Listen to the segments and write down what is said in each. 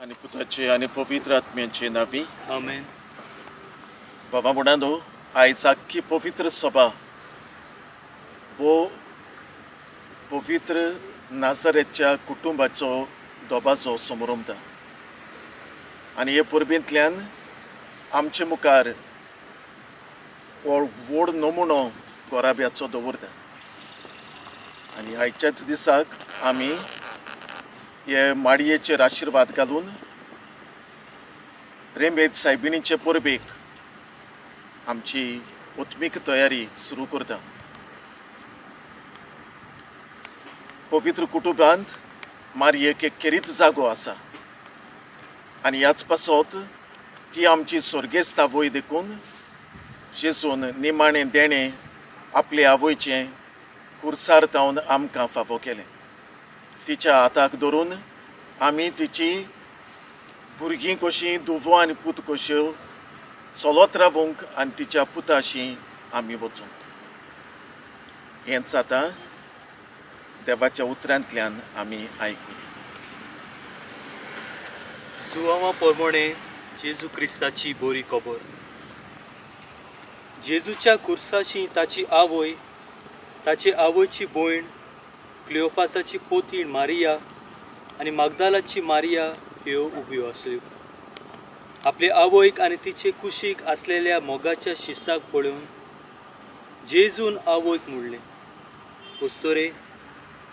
आणि पुताचे आणि पवित्र आत्म्याचे नावी आमेन. बाबा म्हणून आयज आख्खी पवित्र सभा वो पवित्र नाझारेतच्या कुटुंबाचो दोबाचो समारंभ आणि हे परबेंतल्यान आमचे मुखार व्हड नमुनो गोराब्याचो दवरता आणि आयच्याच दिसाक आमी हे माडयेचेर आशिर्वाद घालून रेमेद सायबिणीचे परबेक आमची उत्मीक तयारी सुरू करता. पवित्र कुटुंबांत मारयेक एक केरीत जागो आसा आनी ह्याच पासत ती आमची स्वर्गेस्त आवय देखून जेजून निमाणें देणें आपल्या आवयचें कुर्सार तावन आमकां फावो केलें. तिच्या हाताक धरून आमी तिची भुरगीं कशीं धुवो आनी पूत कश्यो चलत रावूंक आनी तिच्या पुताशीं आमी वचूंक. हेंच आतां देवाच्या उतरांतल्यान आमी आयकुया. सुवामा पोरमोणे जेजू क्रिस्ताची बरी खबर. जेजूच्या कुर्साची ताची आवय, ताचे आवयची भयण, क्लिओफासाची पोतीण मारिया आनी मागदालाची मारिया ह्यो उब्यो आसल्यो. आपले आवयक आनी तिचे कुशीक आसलेल्या मोगाच्या शिसाक पळोवन जेजून आवयक म्हणलें, उस्तोरे,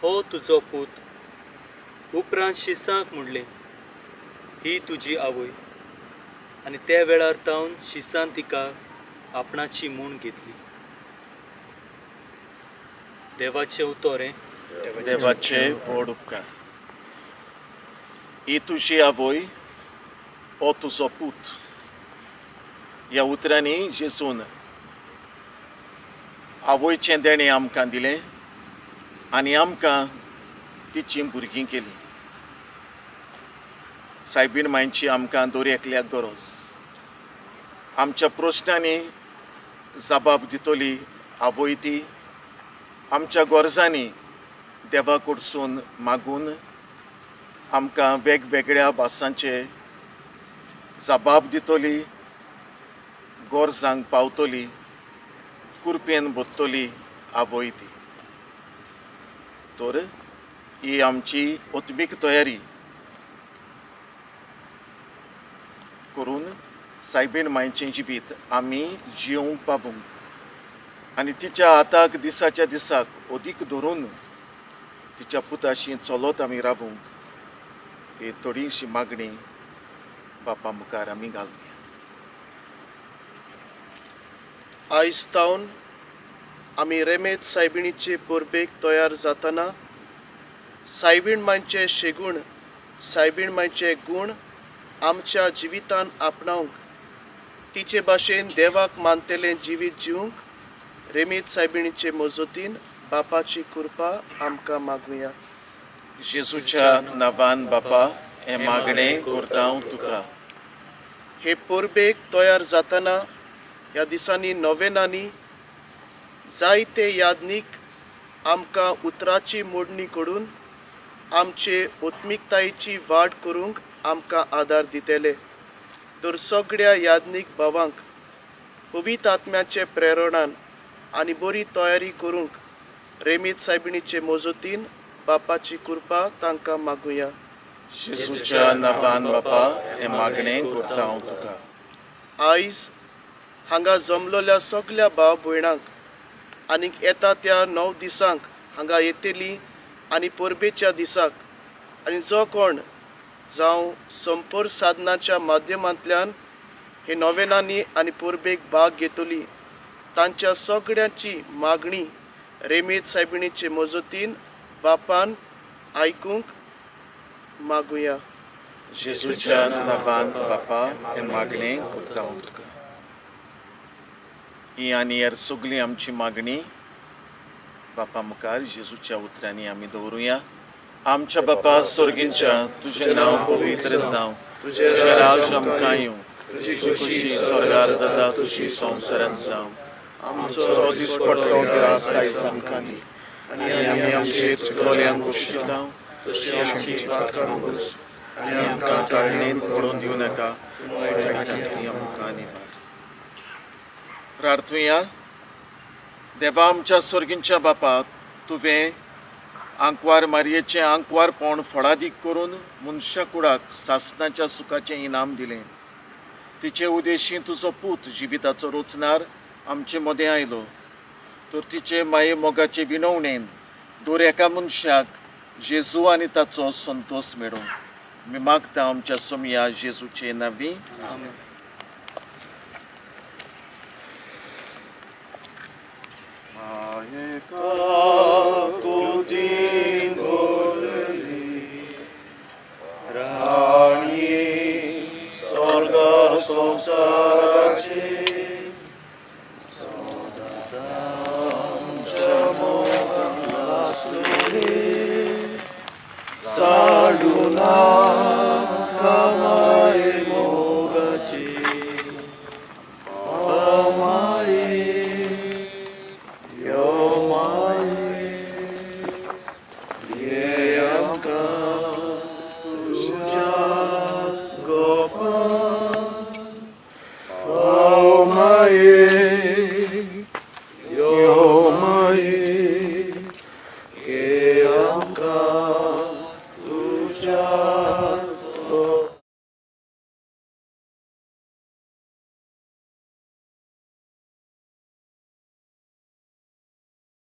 हो तुजो पूत. उपरांत शिसाक म्हणलें, ही तुजी आवय. आनी त्या वेळार तावन शिसान तिका आपणाची म्हूण घेतली. देवाचें उतर. देवाचे व्हड उपकार. ही तुजी आवय, हो तुजो पूत. ह्या उतरांनी जेजून आवयचें देणें आमकां दिलें आनी आमकां तिची भुरगीं केलीं. सायबीण मांयची आमकां दर एकल्याक गरज. आमच्या प्रश्नांनी जबाब दितली आवय ती. आमच्या गरजांनी देवा कडसून मागून आमकां वेगवेगळ्या भासांचे जबाब दितली, गरजांक पावतली, कुरपेन बदतली आवय ती. तर ही आमची उत्मीक तयारी करून सायबीण मांयचें जिवीत आमी जिवंक पावूंक आनी तिच्या हाताक दिसाच्या दिसाक अदीक धरून तिच्या पुताशी चलत आमी रावूंक ही थोडीशी मागणी बापा मुखार आमी घालुया. आयज तावन आमी रेमेद सायबिणीचे परबेक तयार जातना सायबीण मांयचे शेगूण, सायबीण मांयचे गूण आमच्या जिवितान आपणावंक, तिचे भाशेन देवाक मानतेलें जिवीत जिवंक रेमेद सायबिणीचे मजतीन बापाची कृपा आमकां मागुया. जेजूच्या नांवान बापा हें मागणें करता हांव तुका. हे परबेक तयार जातना ह्या दिसांनी नोवेनांनी जायते यादनीक आमकां उतराची मोडणी करून आमचे उत्मीकतायेची वाड करूंक आमकां आदार दितेले. तर सगळ्या यादनीक भावांक पवित्र आत्म्याचे प्रेरणान आनी बरी तयारी करूंक रेमेद सायबिणीचे मजतीन बापाची कृपा तांकां मागुया. जेजूच्या नांवान बापा हें मागणें करता हांव तुका. आयज हांगा जमलोल्या सगळ्या भाव भयणांक आनीक येता त्या 9 दिसांक हांगा येतली आनी परबेच्या दिसाक आनी जो कोण जावं संपर्क साधनाच्या माध्यमांतल्यान हे नोवेनांनी आनी परबेक भाग घेतली तांच्या सगळ्यांची मागणी रेमेद सायबिणीचे मजतीन बापान आयकूंक मागुया. जेजूच्या नांवान बापा हें मागणें करता हांव तुका. ही आनी हेर सगळी आमची मागणी बापा मुखार जेजूच्या उतरांनी आमी दवरुया. आमच्या बापा स्वर्गींच्या, तुजें नांव पवित्र जावं, तुजें राज आमकां येवं, तुजी खुशी स्वर्गार जाता तशी संवसारांत जावं. आमचो दिसपट्टो गिरास आयज आमकां दी आनी आमी आमचेर चुकलोल्यांक बक्षिता तशी आमची पातकां आनी आमकां ताळणेन पडून दिवं नाका, वायटांतली आमकां निवार. प्रार्थुया. देवा आमच्या सर्गींच्या बापा, तुवें आंकवार मारयेचें आंकवारपण फळादीक करून मनशा कुळाक सासणाच्या सुखाचें इनाम दिलें. तिचे उदेशी तुजो पूत जिविताचो रोचणार आमचे मदें आयलो. तर तिचे माये मोगाचे विणवणेन दर एका मनशाक जेजू आनी ताचो संतोष मेळो. मी मागता आमच्या सोमया जेजूचे नांवी.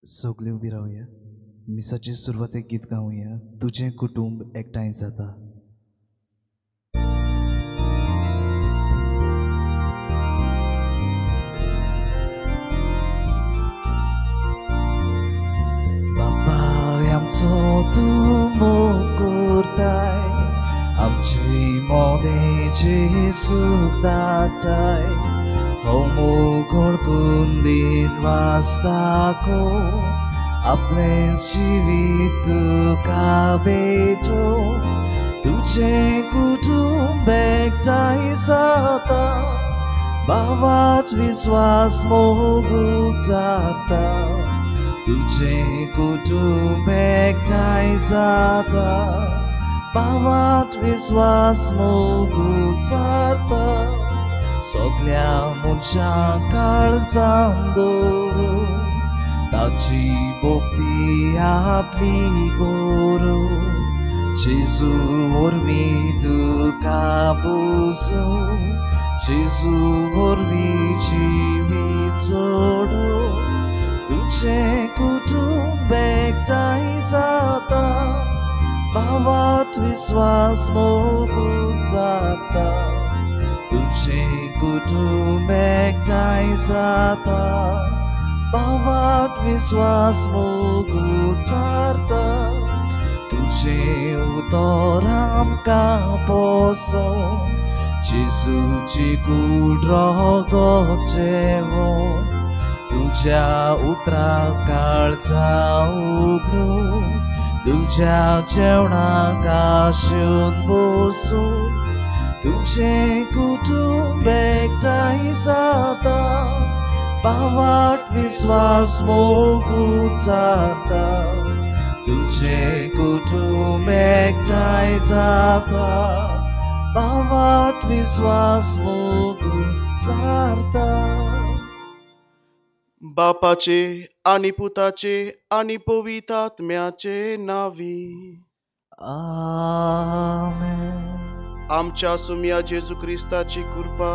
सगळे उबी रावया. मिसाची सुरवात एक गीत गावया. तुझे कुटुंब एकठांय जाता. बापा आमचो तूं मोग करताय, आमची मोदेची सूख दाटाय. हो मोग ओळखून दिन वाचताको, आपले जिवीत तुका भेटो. तुझे कुटुंब एकठांय जाता, भावात विश्वास मोग उजारता. तुझे कुटुंब एकठांय जाता, भावात विश्वास मोग उजारता. सगळ्या मनशांक काळजांत दवरून ताची भोक्ती आपली करूं. जेजू वरवीं तुका बुजूं, जेजू वरवीं जिवीत जोडूं. तुझे कुटुंब एकठांय जाता, भावात विश्वास मोग उजारता. तुझे कुटुंब एकठांय जाता, भावात विश्वास मोग उजारता. तुझे उतर आमकां पोसोन, जेजूची कुडरो जेवण. तुझ्या उतराक काळजां उगडून, तुझ्या जेवणाक आशेन बसून. तुझे कुटुंब एकठांय जाता, भावात विश्वास मोग उजारता. तुझे कुटुंब एकठांय जाता, भावात विश्वास मोग उजारता. बापाचे आनी पुताचे आनी पवित्र आत्म्याचे नांवी. आमेन. आमच्या सुम्या जेजू क्रिस्ताची कृपा,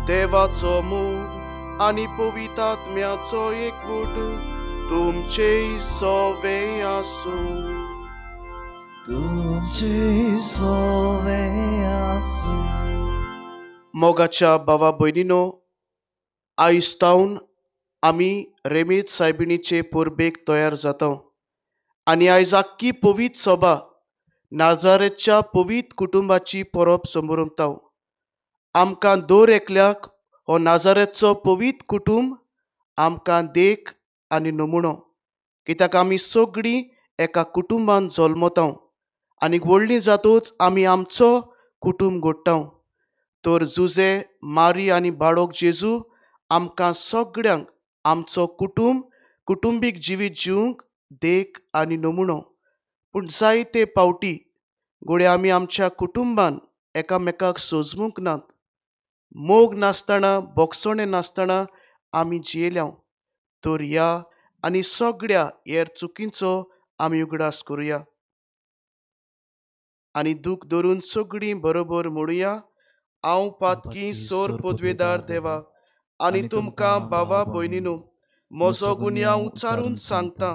देवाचो मोग आनी पवित्र आत्म्याचो एकवट तुमचे सोवे आसूं. तुमचे सोवे आसूं. मोगाच्या भावा भयणीनो, आयजतावन आमी रेमेत सायबिणीचे परबेक तयार जाता. आनी आयज आख्खी पवित्र सभा नाजारेतच्या पवित्र कुटुंबाची परब समोरता. आमकां दर एकल्याक हो नाजारेतचो पवित्र कुटुंब आमकां देख आनी नमुनो. कित्याक आमी सगळीं एका कुटुंबान जल्मता आनी व्हडलीं जातूच आमी आमचो कुटुंब घडटा. तर जुजे, मारी आनी बाळोक जेजू आमकां सगळ्यांक आमचो कुटुंबीक जिवीत जिवंक देख आनी नमुनो. पूण जायते पावटी घोडे आमी आमच्या कुटुंबान एकामेकाक सोजमूंक नात. मोग नासतना बोगसोणे नासतना आमी जियेल्या. तर या आनी सगळ्या हेर चुकींचो आमी उगडास करुया आनी दूख धरून सगळीं बरोबर म्हणुया. हांव पातकी सोर पदवेदार देवा आनी तुमकां भावा भयणीनो, म्हजो गुन्यांव उच्चारून सांगता.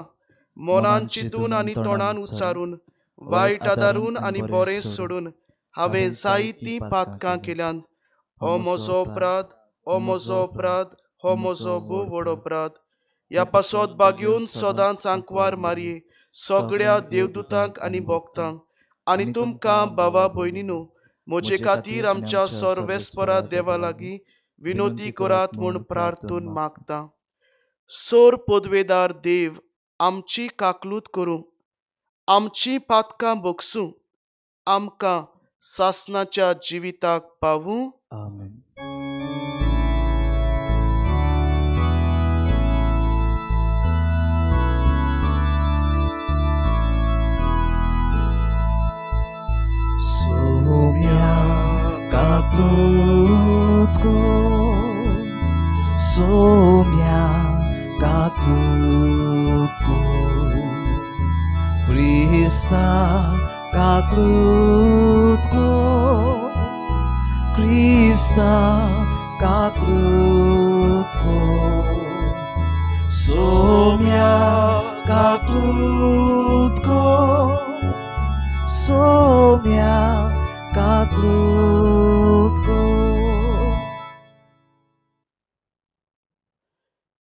मनान चिंतून आनी तोंडान उच्चारून, वायट आदारून आनी बरें सोडून हांवें जायतीं पातकां केल्यान. हो म्हजो अपराध, हो म्हजो अपराध, हो म्हजो भोव व्हड अपराध. ह्या पासत बागेवन सदांच आंकवार मारये सगळ्या देवदूतांक आनी भक्तांक. आनी तुमकां भावा भयणीनो, म्हजे खातीर आमच्या सर्वेस्परा देवा लागीं विनोदी करात म्हूण प्रार्थून मागता. सोर पदवेदार देव, आमची काकलूत करूं, आमची पातकां भोगसूं, आमकां सासणाच्या जिविताक पावूं. आमेन. Somia kaklutku, somia kaklutku, Krista kaklutku, Krista kaklutku, somia kaklutku, somia kaklutku.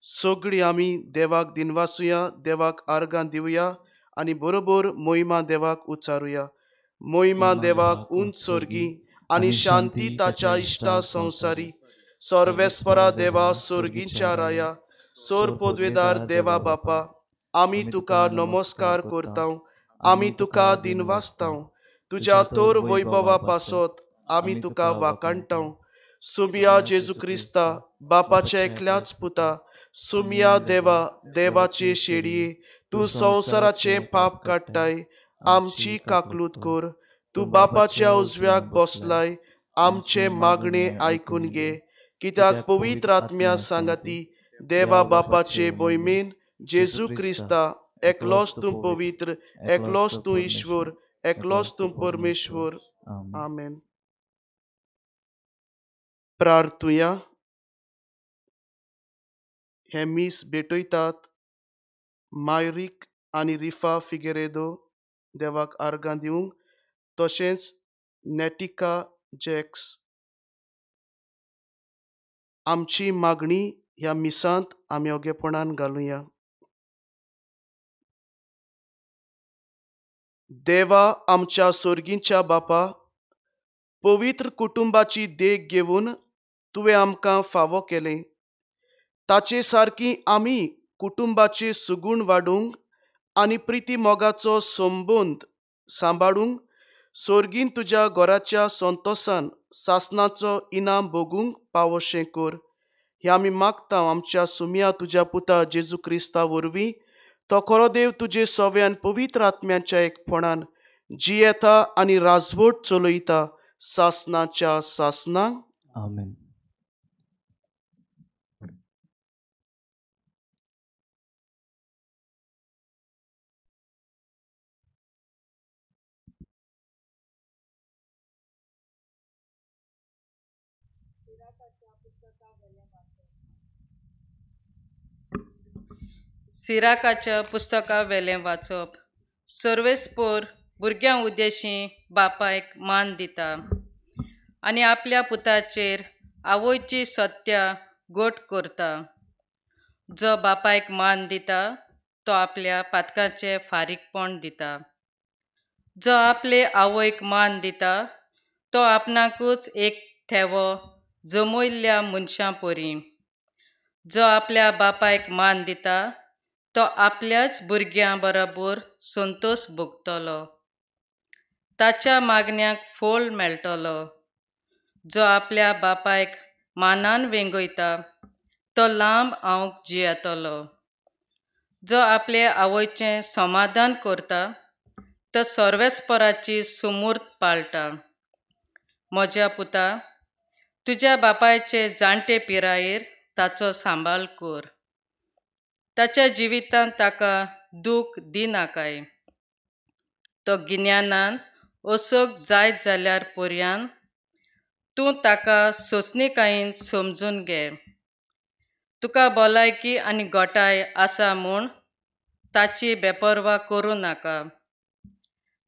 सगळीं आमी देवाक दिनवासुया, देवाक आर्गां दिवया आनी बरोबर मोहिमा देवाक उच्चारुया. मोहिमा देवाक उंच सर्गी आनी शांती ताच्या इश्टा संवसारी. सर्वेस्परा देवा सर्गींच्या राया, सोर पदवेदार देवा बापा, आमी तुका नमस्कार करतां, आमी तुका दिनवासतां. तुज्या तोर वैभवा पासत आमी तुका वाकाणटां. सुमिया जेजू क्रिस्ता, बापाच्या एकल्याच पुता, सुमिया देवा, देवाचे शेडये, तूं संवसाराचें पाप काडटाय, आमची काकलूत कर. तूं बापाच्या उजव्याक बसलाय, आमचे मागणे आयकून घे. कित्याक पवित्र आत्म्या सांगाती देवा बापाचे मोहिमेन जेजू क्रिस्ता, एकलोच तूं पवित्र, एकलोच तूं ईश्वर, एकलोच तूं परमेश्वर. आमेन. प्रार्थुया. हे मीस भेटयतात मायरीक आनी रिफा फिगेरेदो देवाक आर्गां दिवंक, तशेंच नेटिका जॅक्स. आमची मागणी ह्या मिसांत आमी ओगेपणान घालुया. देवा आमच्या सर्गींच्या बापा, पवित्र कुटुंबाची देख घेवन तुवें आमकां फावो केलें. ताचे सारकी आमी कुटुंबाचे सुगूण वाडूंक आनी प्रिती मोगाचो संबंद सांबाळूंक सर्गीन तुज्या घराच्या संतोसान सासणाचो इनाम भोगूंक पावोशें कर. हें आमी मागता आमच्या सुमिया तुज्या पुता जेजू क्रिस्ता वरवीं. तो खरो देव तुजे सव्यान पवित्र आत्म्याच्या एकपणान जियेता आनी राजवट चलयता सासणाच्या सासणां. आमेन. सिराकाच्या पुस्तका वेलें वाचप. सर्वेस्पोर भुरग्यां उद्देशीं बापायक मान दिता आनी आपल्या पुताचेर आवयची सत्या गोट करता. जो बापायक मान दिता तो आपल्या पातकाचें फारीकपण दिता. जो आपले आवयक मान दिता तो आपणाकूच एक थेवो जमयल्ल्या मनशां परी. जो आपल्या बापायक मान दिता तो आपल्याच भुरग्यां बरोबर संतोश भोगतलो. ताच्या मागण्यांक फोल मेळटलो. जो आपल्या बापायक मानान वेंगयता तो लांब हांव जियेतलो. जो आपले आवयचें समाधान करता तो सर्वेस्पराची सुमूर्त पाळटा. म्हज्या पुता, तुज्या बापायचे जाणटे पिरायेर ताचो सांबाळ कर. ताच्या जिवितांत ताका दूख दिनाकाय. तो गिन्यानान ओसोक जायत जाल्यार पर्यान तूं ताका सोंसणीकायेन समजून घे. तुका भलायकी आनी गोठाय आसा म्हूण ताची बेपरवा करूं नाका.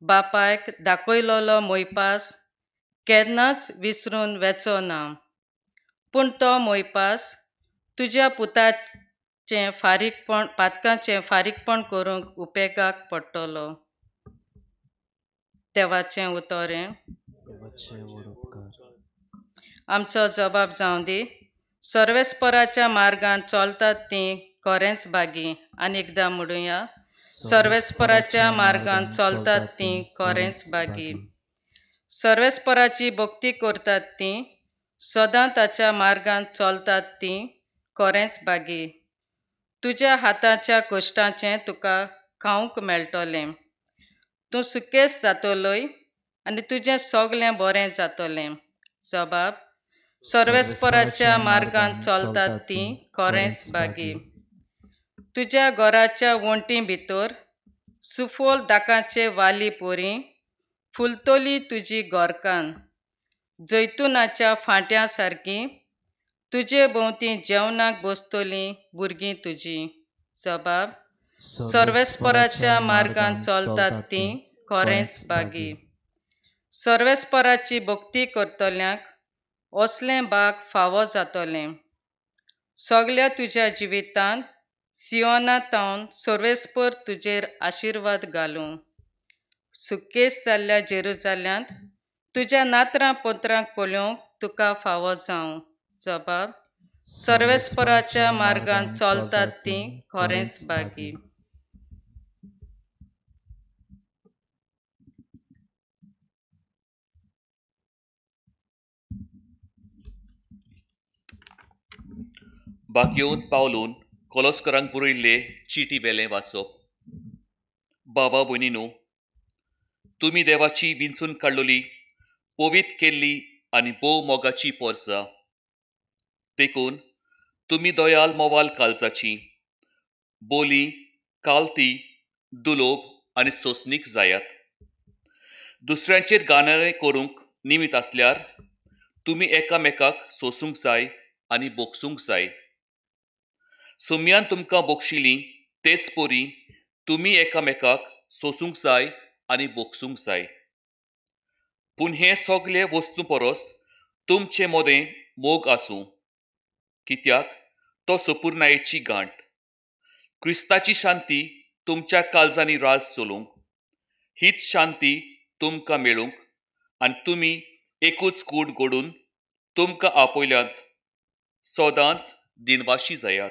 बापायक दाखयलोलो मोयपास केन्नाच विसरून वेचो ना, पूण तो मोयपास तुज्या पुताचें पातकांचें फारीकपण करूंक उपेगाक पडटलो. देवाचें उतोरें. आमचो जबाब जावं दी. सर्वेस्पराच्या मार्गान चलतात तीं खरेंच बागी. आनी एकदां म्हणुया, सर्वेस्पराच्या मार्गान चलतात तीं खरेंच बागी. सर्वेस्पराची भक्ती करतात तीं, सदां ताच्या मार्गान चलतात तीं खरेंच बागी. तुज्या हाताच्या कश्टाचें तुका खावंक मेळटलें. तूं सुकेस जातलोय आनी तुजें सगलें बरें जातलें. जबाब: सर्वेस्पराच्या मार्गान चलतात तीं खरेंच बागी. तुज्या घराच्या वणटी भितर सुफोल दाकाचे वाली पोरी फुलतली तुजी घरकान. जैतुनाच्या फांट्या सारकी तुजे भोंवती जेवणाक बसतलीं भुरगीं तुजीं. जबाब: सर्वेस्पराच्या मार्गान चलतात तीं खरेंच बागी. सर्वेस्पराची भक्ती करतल्यांक असलें भाग फावो जातलें. सगल्या तुज्या जिवितांत सियोनांतावन सर्वेस्पर तुजेर आशिर्वाद घालूं. सुकेस जाल्ल्या जेरुजाल्यांत तुज्या नातरां पोत्रांक पळोवंक तुका फावो जावं. जबाब: सर्वेस्पराच्या मार्गान चलतात तीं खरेंच बागी. बाकयोन पावलून कोलोस्करांक बरयल्ले चिटी बेलें वाचप. बाबा भयणीनो, तुमी देवाची विंचून काडलेली, पवित्र केल्ली आनी भोव मोगाची पोरसां. देखून तुमी दोयाल मोवाल काळजाची, बोली, कालती, दुलोभ आनी सोंसणीक जायात. दुसऱ्यांचेर गाणारे करूंक निमित आसल्यार तुमी एकामेकाक सोंसूंक जाय आनी बोगसूंक जाय. सुमयान तुमकां बोगशिलीं तेच पोरी तुमी एकामेकाक सोंसूंक जाय आनी बोगसूंक जाय. पूण हे सगळे वस्तू परस तुमचें मोदें मोग आसूं, कित्याक तो सपूर्णायेची गांठ. क्रिस्ताची शांती तुमच्या काळजांनी राज चलूंक. हीच शांती तुमकां मेळूंक आनी तुमी एकूच कूड घडून तुमकां आपयल्यांत सदांच दिनवाशी जायात.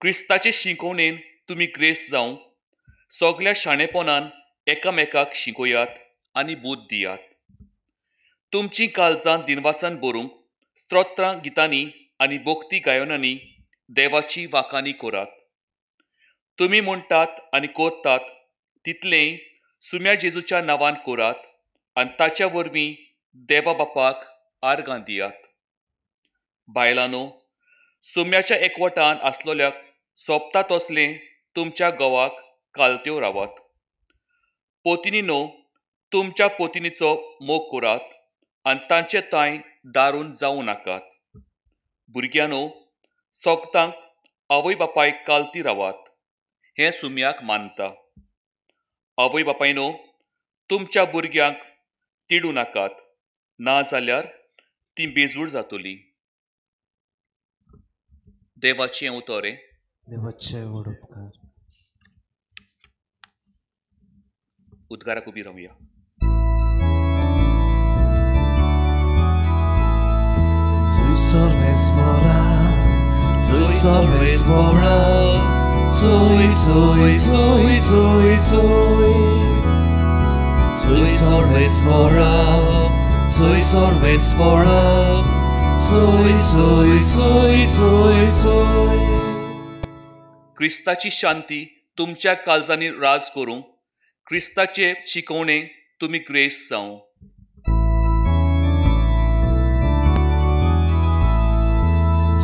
क्रिस्ताचे शिकवणेन तुमी ग्रेस जावं सगल्या शाणेपणान एकामेकाक शिकोयात आनी बूद दियात. तुमची काळजां दिनवासान भरूंक स्तोत्रां गितांनी आनी भक्ती गायनांनी देवाची वाखाणी करात. तुमी म्हणटात आनी कोत्तात तितलें सुम्या जेजूच्या नांवान करात आनी ताच्या वरवीं देवा बापाक आर्गां दियात. बायलांनो, सुम्याच्या एकवटान आसलोल्याक सोबता तसलें तुमच्या घोवाक कालत्यो रावात. पोतिनीनो, तुमच्या पोतिनीचो मोग करात आनी तांचे तांय दारून जावं नाकात. भुरग्यांनो, सोगतांक आवय बापायक कालती रावात, हें सुम्याक मानता. आवय बापायनो, तुमच्या भुरग्यांक तिडू नाकात, ना जाल्यार तीं बेजूळ जातलीं. देवाचें उतोरें. देवाचे व्हड उपकार. उद्गाराक उबी रावया. Tuj sorvespora, tuj sorvespora, tuj, tuj, tuj, tuj, tuj. Tuj sorvespora, tuj sorvespora, tuj, tuj, tuj, tuj, tuj. क्रिस्ताची शांती तुमच्या काळजांनी राज करूंक क्रिस्ताचे शिकवणे तुमी ग्रेस जावं.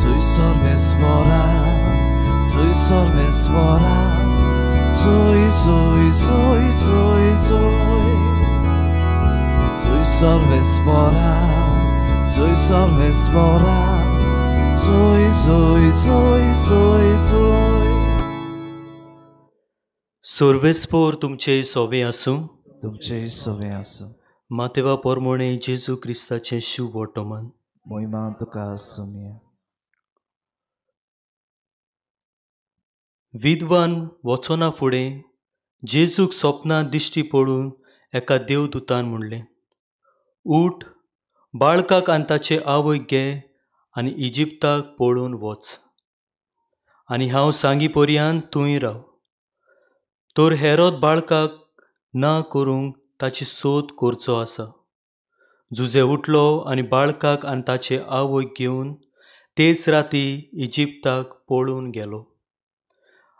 Tuj sorves mora, tuj sorves mora, tuj, tuj, tuj, tuj, tuj. Tuj sorves mora, tuj sorves mora, tuj, tuj, tuj, tuj, tuj. सोर्वेस्पोर तुमचे सोवे आसूं. तुमचे सोवे आसूं. मातेवा पोरमोणे जेजू क्रिस्ताचें शुभ वर्तमान. मोहिमा तुका सुमिया. विद्वान वचना फुडें जेजूक स्वप्नांत दिश्टी पडून एका देवदूतान म्हणलें, उठ, बाळकाक आनी ताचे आवयक घे आनी इजिप्ताक पळून वच, आनी हांव सांगी पर्यंत थंय राव. तर हेरोद बाळकाक ना करूंक ताची सोद करचो आसा. जुजे उठलो आनी बाळकाक आनी ताचे आवयक घेवन तेच राती इजिप्ताक पळून गेलो.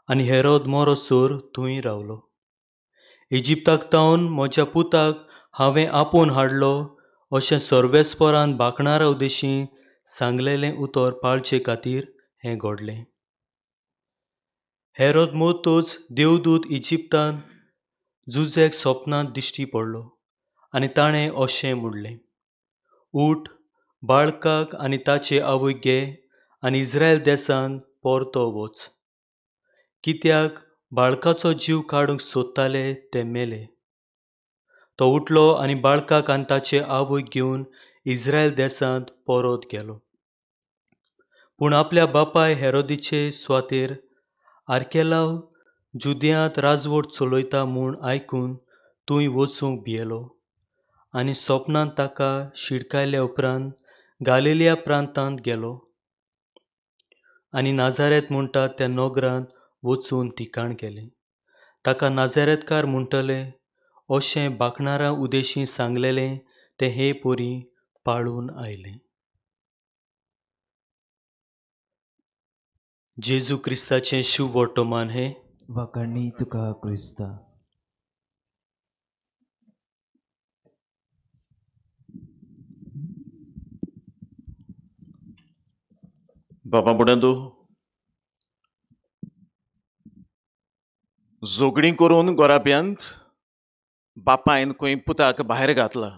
आनी हेरोद मोरोसोर थंय रावलो. इजिप्ताक तावन म्हज्या पुताक हांवें आपोवन हाडलो अशें सर्वेस्परान भाकणारा उदेशीं सांगलेलें उतर पाळचे खातीर हें घडलें. हेरोद मोतोच देवदूत इजिप्तान जुजेक स्वप्नांत दिश्टी पडलो आनी ताणें अशें म्हणलें, उठ, बाळकाक आनी ताचे आवयक घे आनी इस्रायल देशांत परतो वच, कित्याक बाळकाचो जीव काडूंक सोदताले ते मेले. तो उठलो आनी बाळकाक आनी ताचे आवयक घेवन इस्रायल देशांत परत गेलो. पूण आपल्या बापाय हेरोदीचे सुवातेर आर्केलाव जुदेयांत राजवट चलयता म्हूण आयकून थंय वचूंक भियेलो आनी स्वप्नांत ताका शिडकायल्या उपरांत गालिलिया प्रांतांत गेलो आनी नाजारेत म्हणटा त्या नोगरांत वचून ठिकाण केलें. ताका नाजारेतकार म्हणटले अशें भाकणारा उदेशीं सांगलेलें तें हे परी पाळून आयलें. जेजू क्रिस्ताचें शुभ वर्तमान हें. वाकणी तुका क्रिस्ता. बाबा बुडंदू, जोगणी करून गोराब्यांत बापायन खंय पुताक भायर घातला.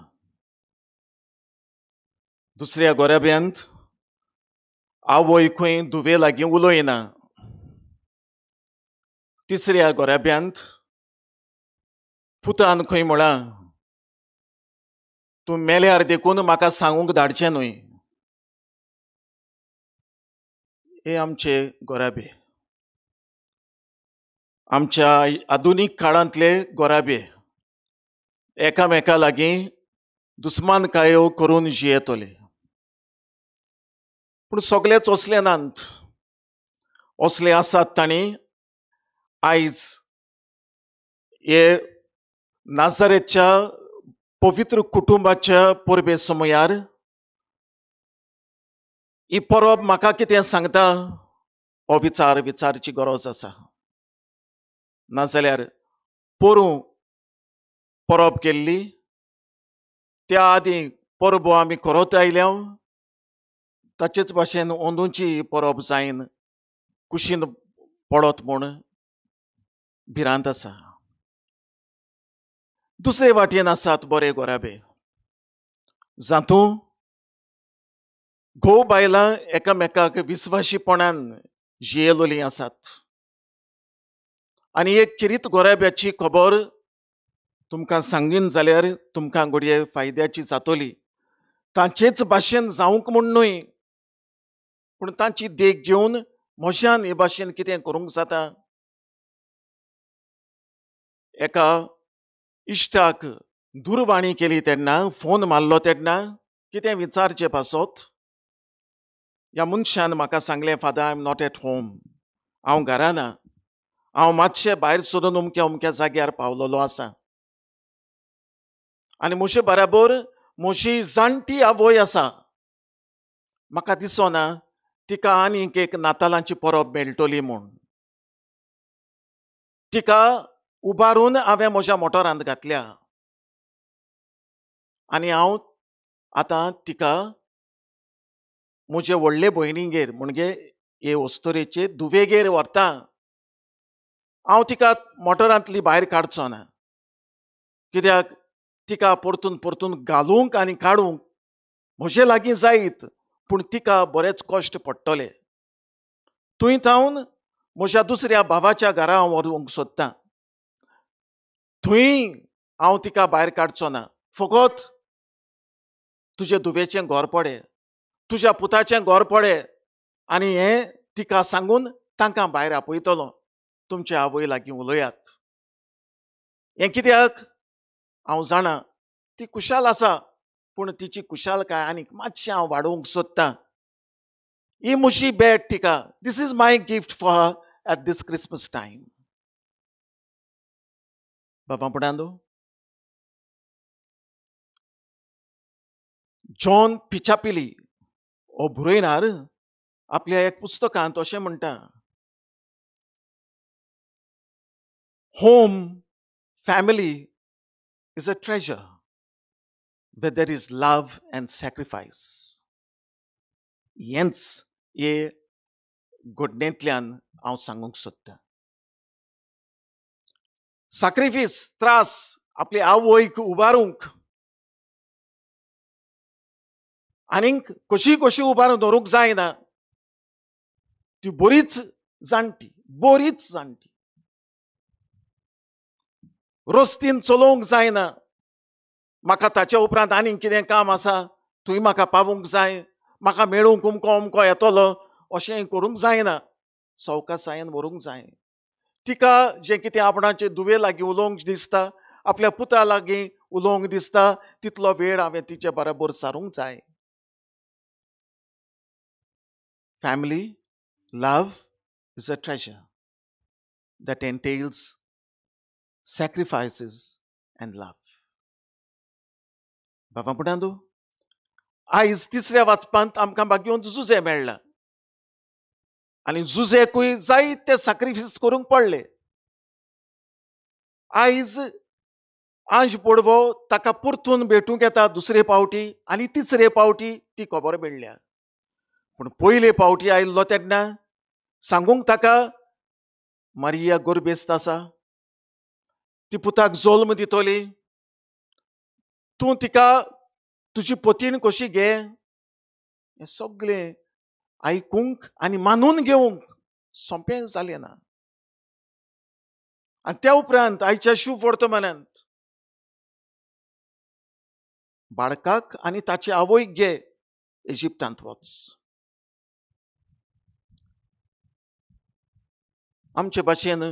दुसऱ्या गोराब्यांत आवय खंय धुवे लागीं उलोयना. तिसऱ्या गोराब्यांत पुतान खंय म्हळां, तूं मेल्यार देखून म्हाका सांगूंक धाडचें न्हय. हे आमचे गोराबे, आमच्या आधुनीक काळांतले गोराबे एकामेका लागीं दुस्मानकायो करून जियेतले. पूण सगळेच असले नात. असले आसात तांणी आयज हे नाजारेतच्या पवित्र कुटुंबाच्या परबे समयार ही परब म्हाका कितें सांगता हो विचारची गरज आसा. नाजाल्यार पोरूं परब केल्ली, त्या आदीं परबो आमी करत आयल्या, ताचेच भाशेन अंदूची परब जायन कुशीन पडत म्हूण भिरांत आसा. दुसरे वाटेन आसात बरे गोराबे, जातूं घोव बायलां एकामेकाक विस्वाशीपणान जियेलोलीं आसात. आनी एक किरीत गोराब्याची खबर तुमकां सांगीन जाल्यार तुमकां घडये फायद्याची जातली. तांचेच भाशेन जावंक म्हूण न्हय, पूण तांची देख घेवन म्हज्यान हे भाशेन कितें करूंक जाता. एका इश्टाक दूरवाणी केली तेन्ना, फोन मारलो तेन्ना कितें विचारचें पासत, ह्या मनशान म्हाका सांगलें, father, I am not at home. हांव घरा ना, हांव मातशें भायर सोदून अमक्या जाग्यार पावलोलो आसा. आनी म्हजे बराबर म्हजी जाणटी आवय आसा. म्हाका दिसना तिका आनीक एक नातालांची परब मेळटली म्हूण. तिका उबारून हांवें म्हज्या मोटरांत घातल्या आनी हांव आतां तिका म्हजे व्हडले भयणीगेर म्हणजे हे वस्तुरेचे दुवेगेर व्हरता. हांव तिका मोटरांतली भायर काडचो ना, कित्याक तिका परतून परतून घालूंक आनी काडूंक म्हजे लागीं जायत, पूण तिका बरेच कश्ट पडटले. थंय थावन म्हज्या दुसऱ्या भावाच्या घरा हांव व्हरूंक सोदतां. थंय हांव तिका भायर काडचो ना. फकत तुजे धुवेचें घर पडे, तुज्या पुताचें घर पडे आनी हें तिका सांगून तांकां भायर आपयतलो. तुमचे आवय लागीं उलयात. हें कित्याक? हांव जाणा ती कुशाल आसा, पूण तिची कुशालकाय आनीक मातशें हांव वाडोवंक सोदतां. ही म्हजी भेट तिका. This is my gift for her at this Christmas time. बाबा बुडांदो, जॉन पिचापिली हो बरयणार आपल्या एक पुस्तकांत अशें म्हणटा, home family is a treasure where there is love and sacrifice. हेंच हे घडणेंतल्यान हांव सांगूंक सोदतां. सॅक्रिफीस, त्रास आपले आवयक उबारूंक आनीक कशी उबारून दवरूंक जायना. ती बरीच जाणटी. रस्तीन चलोवंक जायना. म्हाका ताचे उपरांत आनीक कितें काम आसा, थंय म्हाका पावूंक जाय, म्हाका मेळूंक अमको येतलो, अशें करूंक जायना. सवकासायेन व्हरूंक जाय. तिका जें कितें आपणाचे दुवे लागीं उलोवंक दिसता, आपल्या पुता लागीं उलोवंक दिसता, तितलो वेळ हांवें तिचे बरोबर सारूंक जाय. Family, love is a treasure that entails sacrifices and love. बाबा बुडांदो, आयज तिसऱ्या वाचपांत आमकां बागेवन जुजे मेळ्ळा आनी जुजेकूय जायते सॅक्रिफीस करूंक पडले. आयज आंज पडवो ताका परतून भेटूंक येता दुसरे पावटी आनी तिसरे पावटी ती खबर मेळ्ळ्या. पूण पयले पावटी आयिल्लो तेन्ना सांगूंक ताका मारिया गर्भेस्त आसा, ती पुताक जल्म दितली, तूं तिका तुजी पतीन कशी घे, हें सगळें आयकूंक आनी मानून घेवंक सोंपें जालें ना. आनी त्या उपरांत आयच्या शुभ वर्तमानांत बाळकाक आनी ताची आवयक घे, इजिप्तांत वच. आमचे भाशेन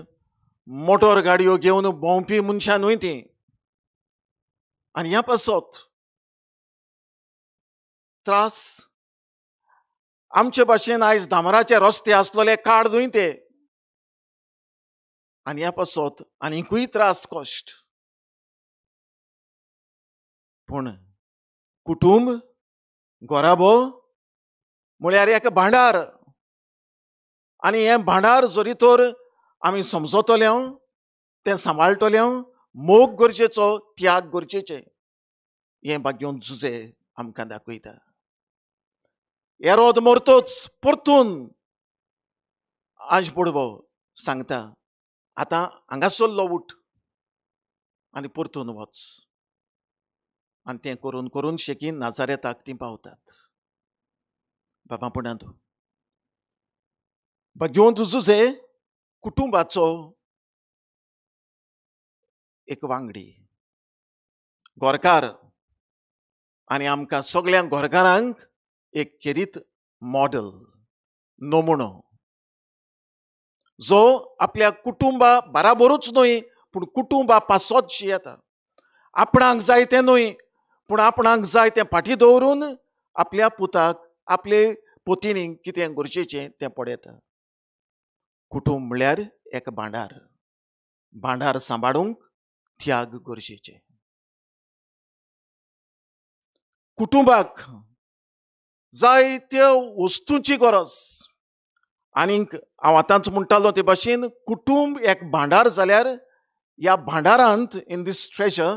मोटर गाडयो घेवन भोंवपी मनशां न्हय तीं. आनी ह्या पासत त्रास आमचे भाशेन आयज दामराचे रस्ते आसलेले काड न्हय ते. आनी ह्या पासत आनीकूय त्रास कश्ट. पूण कुटुंब, घोराबो म्हळ्यार एक भांडार. आनी हें भांडार जरी तर आमी समजतले, तें सांबाळटले, मोग गरजेचो, त्याग गरजेचे. हें बागेवन जुजे आमकां दाखयता. हेरोद मरतोच परतून आंज पडवो सांगता, आतां हांगासरलो उठ आनी परतून वच. आनी तें करून करून शेकीन नाजारेताक तीं पावतात. बाबा पुणांदो, बागेवन जुजे कुटुंबाचो एक वांगडी, गोरकार. आनी आमकां सगळ्यांक गोरकारांक एक खेरीत मॉडेल, नमुनो, जो आपल्या कुटुंबा बराबरूच न्हय पूण कुटुंबा पासतशी येता. आपणाक जाय तें न्हय पूण आपणाक जाय तें फाटीं दवरून आपल्या पुताक, आपले पत्नीक कितें गरजेचें तें पळयता. कुटुंब म्हळ्यार एक भांडार. भांडार सांबाळूंक त्याग गरजेचे. कुटुंबाक जायत्यो वस्तूंची गरज. आनीक हांव आतांच म्हणटालो ते भाशेन कुटुंब एक भांडार जाल्यार ह्या भांडारांत इन दीस ट्रेजर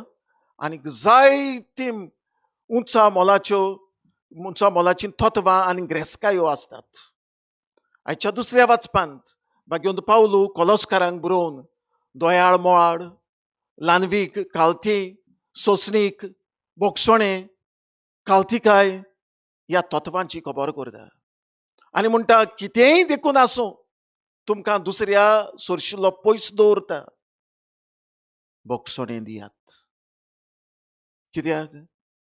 आनीक जायती उंचा मोलाची तत्वां आनी ग्रेस्कायो आसतात. आयच्या दुसऱ्या वाचपांत भाग्योंत पावलू कोलोसकारांक बरोवन दोयाळ मोवाड, लानवीक, कालती, सोंसणीक, बोगसोणें, कालतिकाय ह्या तत्वांची खबर करता आनी म्हणटा कितेंय देखून आसूं तुमकां दुसऱ्या सोरशिल्लो पयस दवरता, बोगसोणें दियात. कित्याक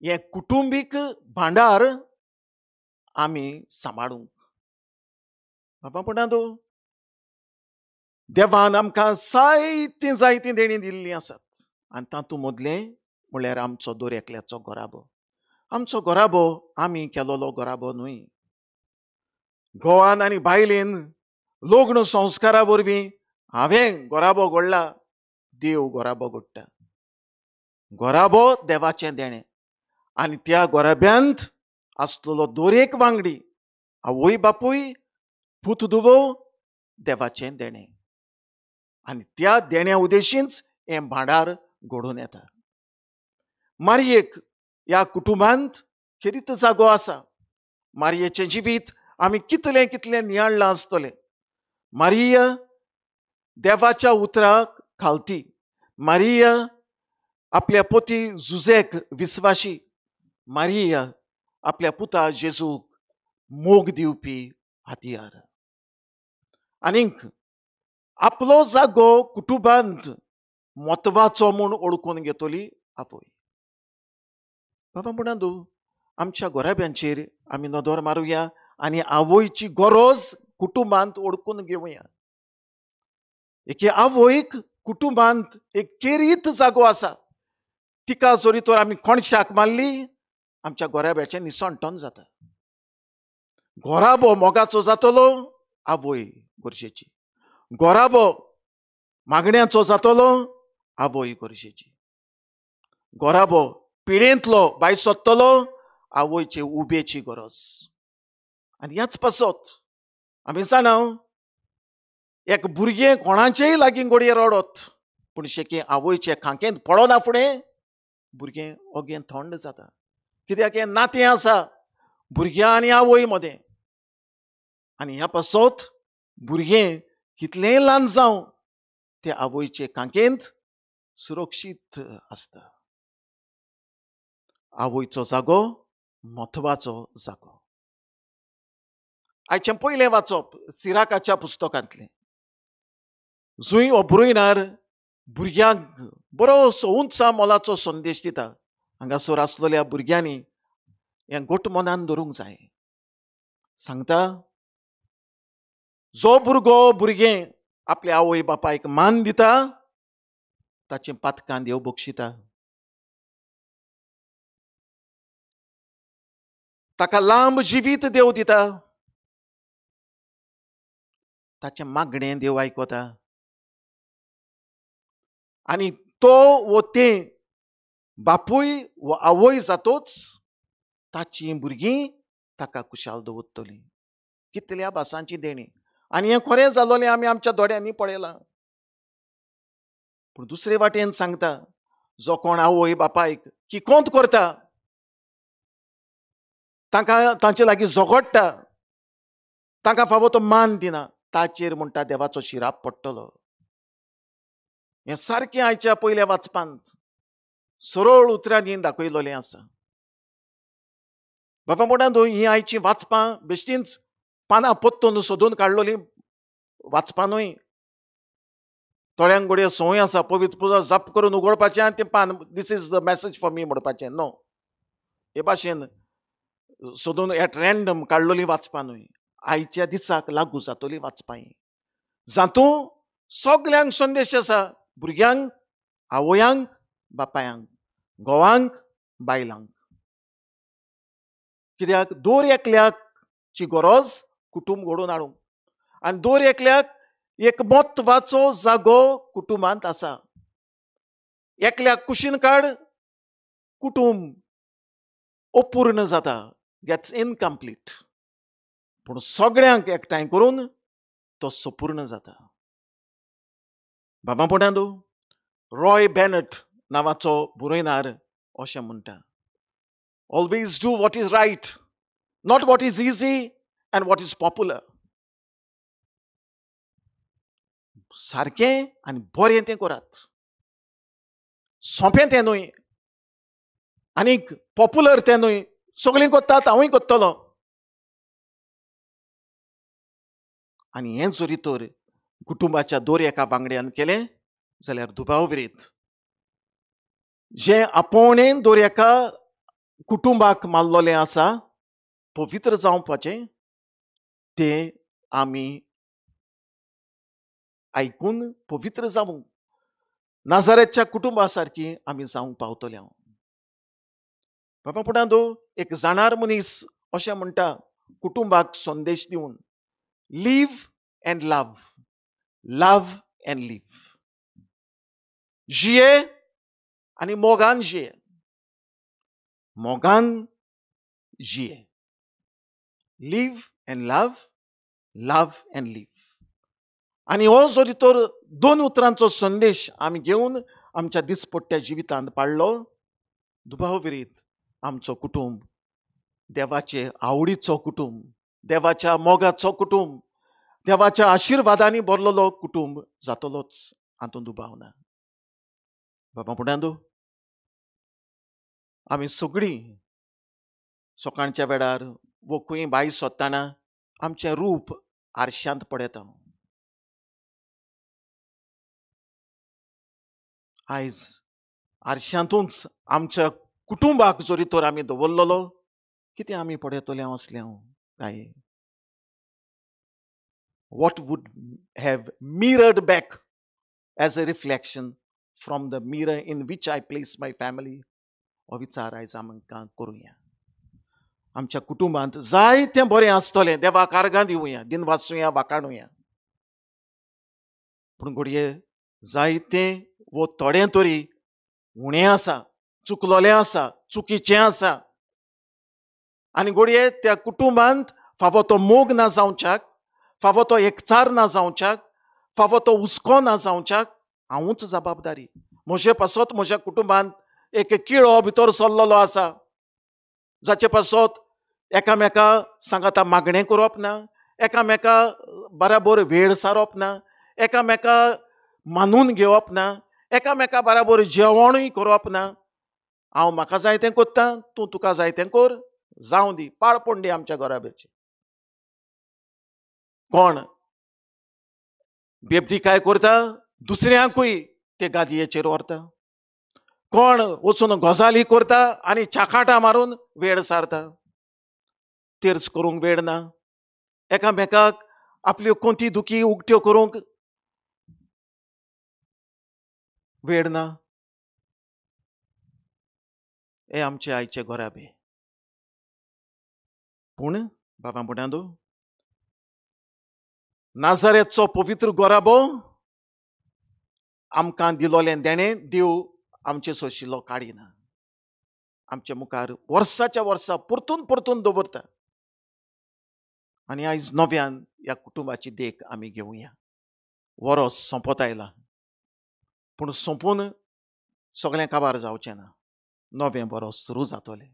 हें कुटुंबीक भांडार आमी सांबाळूंक. बाबा म्हणा देवान आमकां जायतीं देणी दिल्लीं आसात आनी तातूंत मदलें म्हळ्यार आमचो दर एकल्याचो घोराबो. आमचो घोराबो आमी केलोलो घोराबो न्हय. घोवान आनी बायलेन लग्न संस्कारा वरवीं हांवें घोराबो घडला, देव घोराबो घडटा. घोराबो देवाचें देणें आनी त्या घोराब्यांत आसलेलो दर एक वांगडी, आवय बापूय, पूत धुवो देवाचें देणें आनी त्या देण्या उदेशींच हें भांडार घडोवन येता. मारयेक ह्या कुटुंबांत खेरीत जागो आसा. मारयेचें जिवीत आमी कितलें नियाळ्ळां आसतलें. मारिया देवाच्या उतराक खालती. मारिया आपल्या पोती जुजेक विस्वाशी. मारिया आपल्या पुता जेजूक मोग दिवपी हातयार. आनीक आपलो जागो कुटुंबांत म्हत्वाचो म्हूण ओळखून घेतली आवय. बाबा म्हणा आमच्या घोराब्यांचेर आमी नदर मारुया आनी आवयची गरज कुटुंबांत ओळखून घेवया. एके आवयक कुटुंबांत एक केरीत जागो आसा. तिका जरी तर आमी कोणशाक मारली आमच्या घोराब्याचें निसणटोन जाता. घोराबो मोगाचो जातलो, आवय गरजेची. घोराबो मागण्यांचो जातलो, आवय गरजेची. घोराबो पिडेंतलो भायर सोदतलो, आवयचे उबेची गरज. आनी ह्याच पासत आमी जाणा एक भुरगें कोणाचेय लागीं घडये रडत पूण शेकी आवयचे खांकेंत पडना फुडें भुरगें ओगें थंड जाता. कित्याक हें नातें आसा भुरग्यां आनी आवय मदें. आनी ह्या पासत भुरगें कितलेंय ल्हान जावं ते आवयचे खांकेंत सुरक्षीत आसता. आवयचो जागो म्हत्वाचो जागो. आयचें पयलें वाचप सिराकाच्या पुस्तकांतलें. जंय हो बरयणार भुरग्यांक बरोसो उंचा मोलाचो संदेश दिता. हांगासर आसलेल्या भुरग्यांनी हें घट मनान धरूंक जाय. सांगता जो भुरगें आपल्या आवय बापायक मान दिता ताचें पातकां देव बक्षिता. ताका लांब जिवीत देव दिता. ताचें मागणें देव आयकता. आनी तो वो तें बापूय वो आवय जातोच ताचीं भुरगीं ताका कुशाल दवरतलीं. कितल्या भासांची देणी. आनी हें खरें जालोलें आमी आमच्या दोळ्यांनी पळयलां. पूण दुसरे वाटेन सांगता जो कोण आवय बापायक किकोंत करता तांकां तांचे लागीं झगडटा तांकां फावो तो मान दिना ताचेर म्हणटा देवाचो शिराप पडटलो. हें सारकें आयच्या पयल्या वाचपांत सरळ उतरांनी दाखयलोलें आसा. बाबा म्हणा हीं आयचीं वाचपां बेश्टींच पानां पोत्तून सोदून काडलोलीं वाचपां न्हय. थोड्यांक घडये संवय आसा पवित्र पुजा जप करून उगडपाचें आनी तें पान this is the message for me म्हणपाचें. नो, हे भाशेन सोदून एट रँडम काडलोलीं वाचपां न्हय. आयच्या दिसाक लागू जातलीं वाचपां. जातूं सगल्यांक संदेश आसा. भुरग्यांक, आवयांक, बापायांक, घोवांक, बायलांक. कित्याक दर एकल्याची गरज कुटुंब घडोवन हाडूंक. आनी दर एकल्याक एक म्हत्वाचो जागो कुटुंबांत आसा. एकल्याक कुशीन काड कुटुंब अपूर्ण जाता, गेट्स इनकम्प्लीट. पूण सगळ्यांक एकठांय करून तो संपूर्ण जाता. बाबा म्हणा रॉय बेनट नांवाचो बरयणार अशें म्हणटा, always do what is right, not what is easy and what is popular. सारकें आनी बरें तें करात, सोंपें तें न्हय आनीक पॉप्युलर तें न्हय. सगळीं करतात हांवूय करतलो. आनी हें जरी तर कुटुंबाच्या दर एका बांगड्यान केलें जाल्यार दुबाव विरीत. जें आपोवणें दर एका कुटुंबाक मारलोलें आसा पवित्र जावपाचें, तें आमी आयकून पवित्र जावूं नाजारेतच्या कुटुंबा सारकी आमी जावंक पावतले. हांव बाबा पुणांदो एक जाणार मनीस अशें म्हणटा कुटुंबाक संदेश दिवन, live and love, love and live. जिये आनी मोगान जिये, मोगान जिये. Live and love, love and live. आनी हो जरी तर 2 उतरांचो संदेश आमी घेवन आमच्या दिसपट्ट्या जिवितांत पाळ्ळो, दुबाव विरीत आमचो कुटुंब देवाचे आवडीचो कुटुंब, देवाच्या मोगाचो कुटुंब, देवाच्या आशिर्वादांनी भरलेलो कुटुंब जातलोच, हातूंत दुबाव ना. बाबा पुण्यादो आमी सगळीं सकाळच्या वेळार वखूय भायर सोदतना आमचें रूप आरश्यांत पळयता. आयज आरश्यांतूच आमच्या कुटुंबाक जरी तर आमी दवरलेलो, कितें आमी पळयतले असलें काय? What would have mirrored back as a reflection from the mirror in which I place my family, हो विचार आयज आमकां करुया. आमच्या कुटुंबांत जायतें बरें आसतलें, देवाक आर्गां दिवया, दिन वाचुया, वाखाणुया. पूण घडये जायतें वो थोडें तरी उणें आसा, चुकलोलें आसा, चुकीचें आसा. आनी घडये त्या कुटुंबांत फावो तो मोग ना जावच्याक, फावो तो एकचार ना जावच्याक, फावो तो हुस्को ना जावच्याक हांवूच जबाबदारी. म्हजे पासत म्हज्या कुटुंबांत एक किळो भितर सरलेलो आसा, जाचे पासत एकामेका सांगाता मागणें करप ना, एकामेका बराबर वेळ सारप ना, एकामेका मानून घेवप ना, एकामेका बराबर जेवणूय करप ना. हांव म्हाका जाय तें करतां, तूं तुका जाय तें कर, जावं दी, पाळपण दी आमच्या घराब्याची. कोण बेबदी काय करता, दुसऱ्यांकूय ते गादयेचेर व्हरता. कोण वचून गजाली करता आनी चाकाटां मारून वेळ सारता. तेर्च करूंक वेळ ना, एकामेकाक आपल्यो कोंती दुखी उक्त्यो करूंक वेळ ना. हे आमचे आयचे घोराबे. पूण बाबा पुण्यादो नाजारेतचो पवित्र गोराबो आमकां दिलोलें देणें देव आमचे सोशिल्लो काडिना. आमचे मुखार वर्साच्या वर्सा परतून परतून दवरता. आनी आयज नव्यान ह्या कुटुंबाची देख आमी घेवया. वरोस सोंपत आयला, पूण सोंपून सगळें काबार जावचें ना. नवें वरोस सुरू जातलें.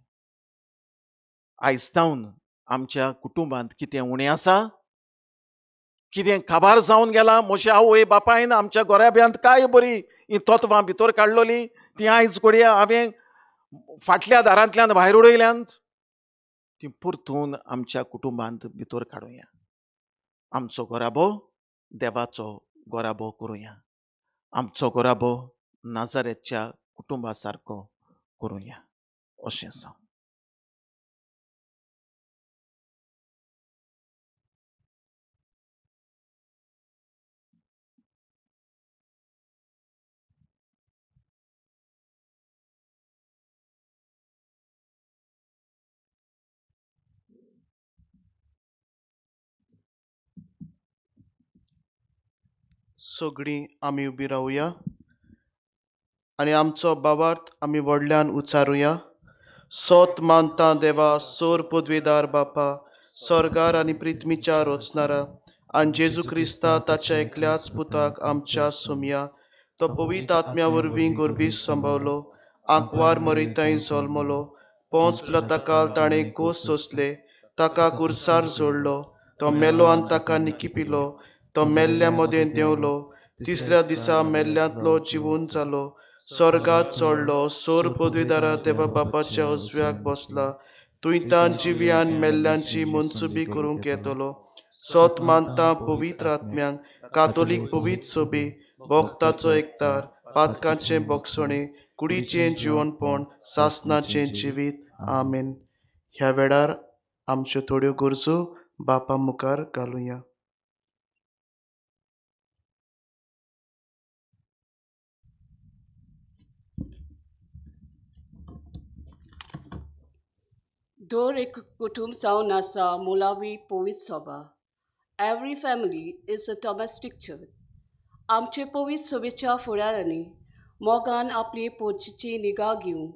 आयज तावन आमच्या कुटुंबांत कितें उणें आसा, कितें काबार जावन गेलां, म्हज्या आवय बापायन आमच्या गोऱ्याब्यांत काय बरी ही तत्वां भितर काडलोली, ती आयज घडये हांवें फाटल्या दारांतल्यान भायर उडयल्यांत, ती परतून आमच्या कुटुंबांत भितर काडुया. आमचो गोराबो देवाचो गोराबो करुया. आमचो गोराबो नाजारेतच्या कुटुंबा सारको करुया. अशें सांग. सगळीं आमी उबी रावया आनी आमचो भावार्थ आमी व्हडल्यान उच्चारुया. सोत मानता देवा, सोर पदवीदार बापा, स्वर्गार आनी पृथ्वीच्या रचणारा, आनी जेजू क्रिस्ता ताच्या एकल्याच पुताक आमच्या सुमया, तो पवित्र आत्म्या वरवीं गुरबीस संभवलो, आंकवार मरिताय जल्मलो, पोंच लताकाल ताणें कोस सोंसले, ताका कुर्सार जोडलो, तो मेलो आनी ताका निकिपिलो, तो मेल्ल्या मदें देंवलो, तिसऱ्या दिसा मेल्ल्यांतलो जिवून जालो, स्वर्गात चडलो, सोर पदवीदारा देवा बापाच्या उजव्याक बसला, तुयतान जिव्यान मेल्ल्यांची मनसुबी करूंक येतलो. सोत मानता पवित्र आत्म्यांक, कातोलीक पवित्र सभी, भक्ताचो एकतार, पातकांचें भोगसणें, कुडीचें जिवणपण, सासणाचें जिवीत. आमेन. ह्या वेळार आमच्यो थोड्यो गरजो बापा मुखार घालुया. दर एक कुटुंब जावन आसा मुलावी पवित्र सभा. Every family is a domestic church. आमचे पवित्र सभेच्या फुडाऱ्यांनी मोगान आपली पोटची निगा घेवन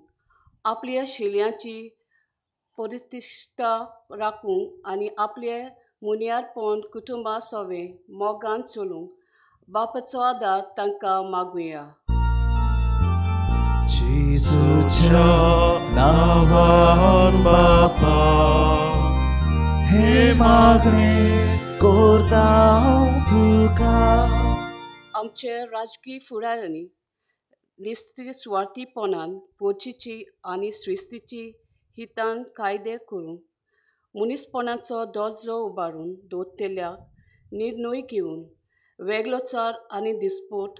आपल्या शिल्यांची प्रतिश्ठा राखूंक आनी आपले मुनियारपण कुटुंबा सवे मोगान चलूंक बापाचो आदार तांकां मागुया. जेजूच्या नांवान बापा, हे मागणे करता हांव तुका. आमचे राजकीय फुडाऱ्यांनी निस्वार्थीपणान पोटची आनी सृश्टीची हितान कायदे करून मनीसपणाचो दर्जो उबारून दवरतेल्या निर्णय घेवन वेगळोचार आनी दिसपट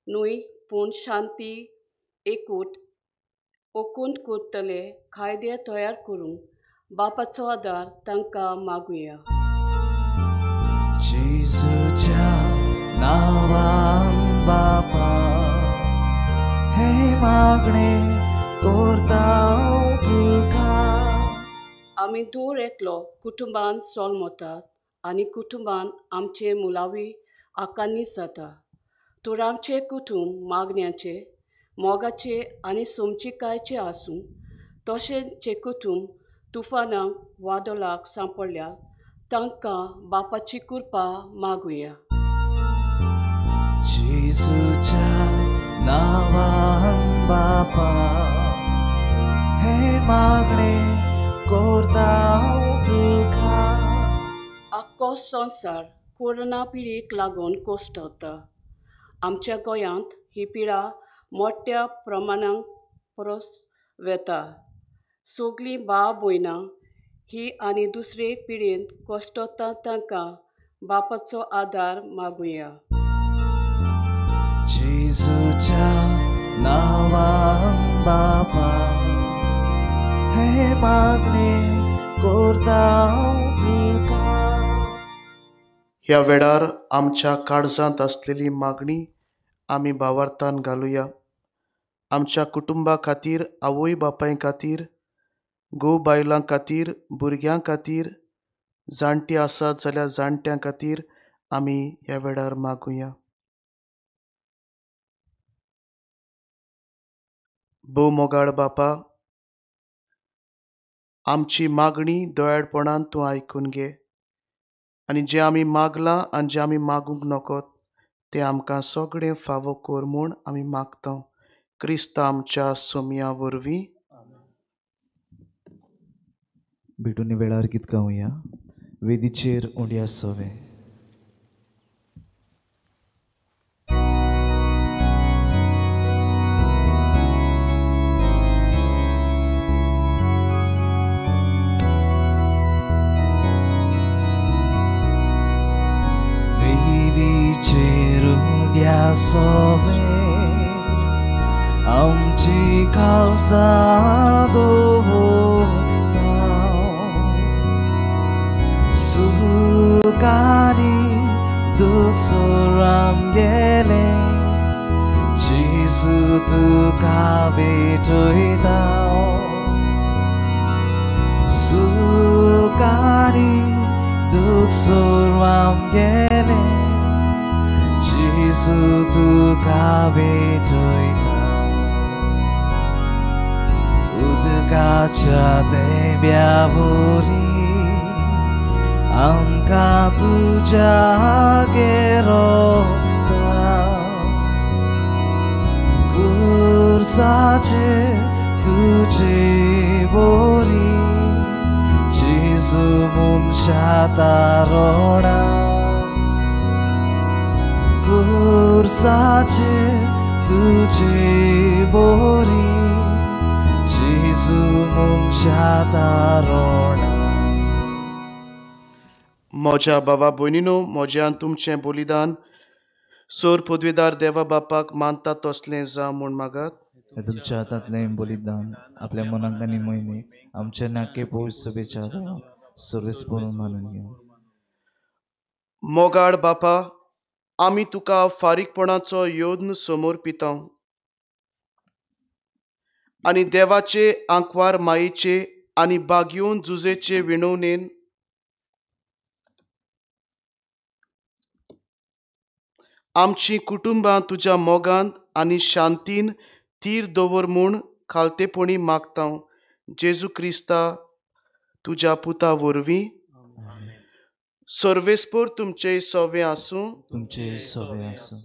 न्हय पूण शांती एकूट ओकून करतले कायदे तयार करूंक बापाचो आदार तांकां मागुया. जेजूच्या नांवान बापा, हे मागणे करता हांव तुका. आमी दर एकलो कुटुंबान जल्मतात आनी कुटुंबान आमचे मुलावी आकांनी जाता. तर आमचे कुटुंब मागण्यांचे, मोगाचे आनी समचिकायचे आसूं, तशेंच जे कुटुंब तुफानाक वादळाक सांपडल्या तांकां बापाची कृपा मागुया. जेजूच्या नांवान बापा, हे मागणे करता हांव तुका. आख्खो संवसार कोरोना पिडीक लागून कोसतता. आमच्या गोंयांत ही पिडा मोठ्या प्रमाणांत परस वेता. सगळीं भाव भयणां ही आनी दुसरे पिडेंत कोसतता तांकां बापाचो आदार मागुया. जेजूच्या नांवान बापा, हे मागणे करता हांव तुका. ह्या वेळार आमच्या काळजांत असलेली मागणी आमी भावार्थान घालुया. आमच्या कुटुंबा खातीर, आवय बापाय खातीर, घोव बायलां खातीर, भुरग्यां खातीर, जाणटी आसात जाल्यार जाणट्यां खातीर आमी ह्या वेळार मागुया. भोव मोगाळ बापा, आमची मागणी दोळ्यापणान तूं आयकून घे आनी जें आमी मागलां आनी जें आमी मागूंक नकोत तें आमकां सगळें फावो कर म्हूण आमी मागता. क्रिस्त आमच्या सोमया वरवीं. भेटून वेळार गीत गावया. वेदीचेर उंड्या सोवे. वेदीचेर उंड्या सोवे, आमची काळजां दवरता. सुखानी दूख सोराम गेले, जेजू तुका भेटयता. सुखानी दूख सोराम गेले, जेजू तुका भेटयता. उदकाच्या देंब्यावरी आमकां तुज्या गेरोता. kursace तुझे बोरी जेजू मुनशाता रोडा kursace तुझे बोरी जेजू मुनशाता रोडा. म्हज्या भावा भयणीनो, म्हज्यान तुमचें बलिदान सोर पदवीदार देवा बापाक मानता तसलें जा म्हूण मागात. हे तुमच्या हातांतलें बलिदान आपल्या मनाक आनी मोहिमेक आमच्या नाके पवित्र सभेच्या सर्वेस पळोवन मानून घेवं. मोगाड बापा, आमी तुका फारीकपणाचो योद्न समोर पिताव आनी देवाचे आंकवार मायेचे आनी बागयोन जुजेचे विणवणेन आमची कुटुंबां तुज्या मोगांत आनी शांतीन तीर दवर म्हूण खालतेपणी मागतां. जेजू क्रिस्ता तुज्या पुता वरवीं सर्वेस्पर तुमचे सवे आसूं. तुमचे सवे आसूं.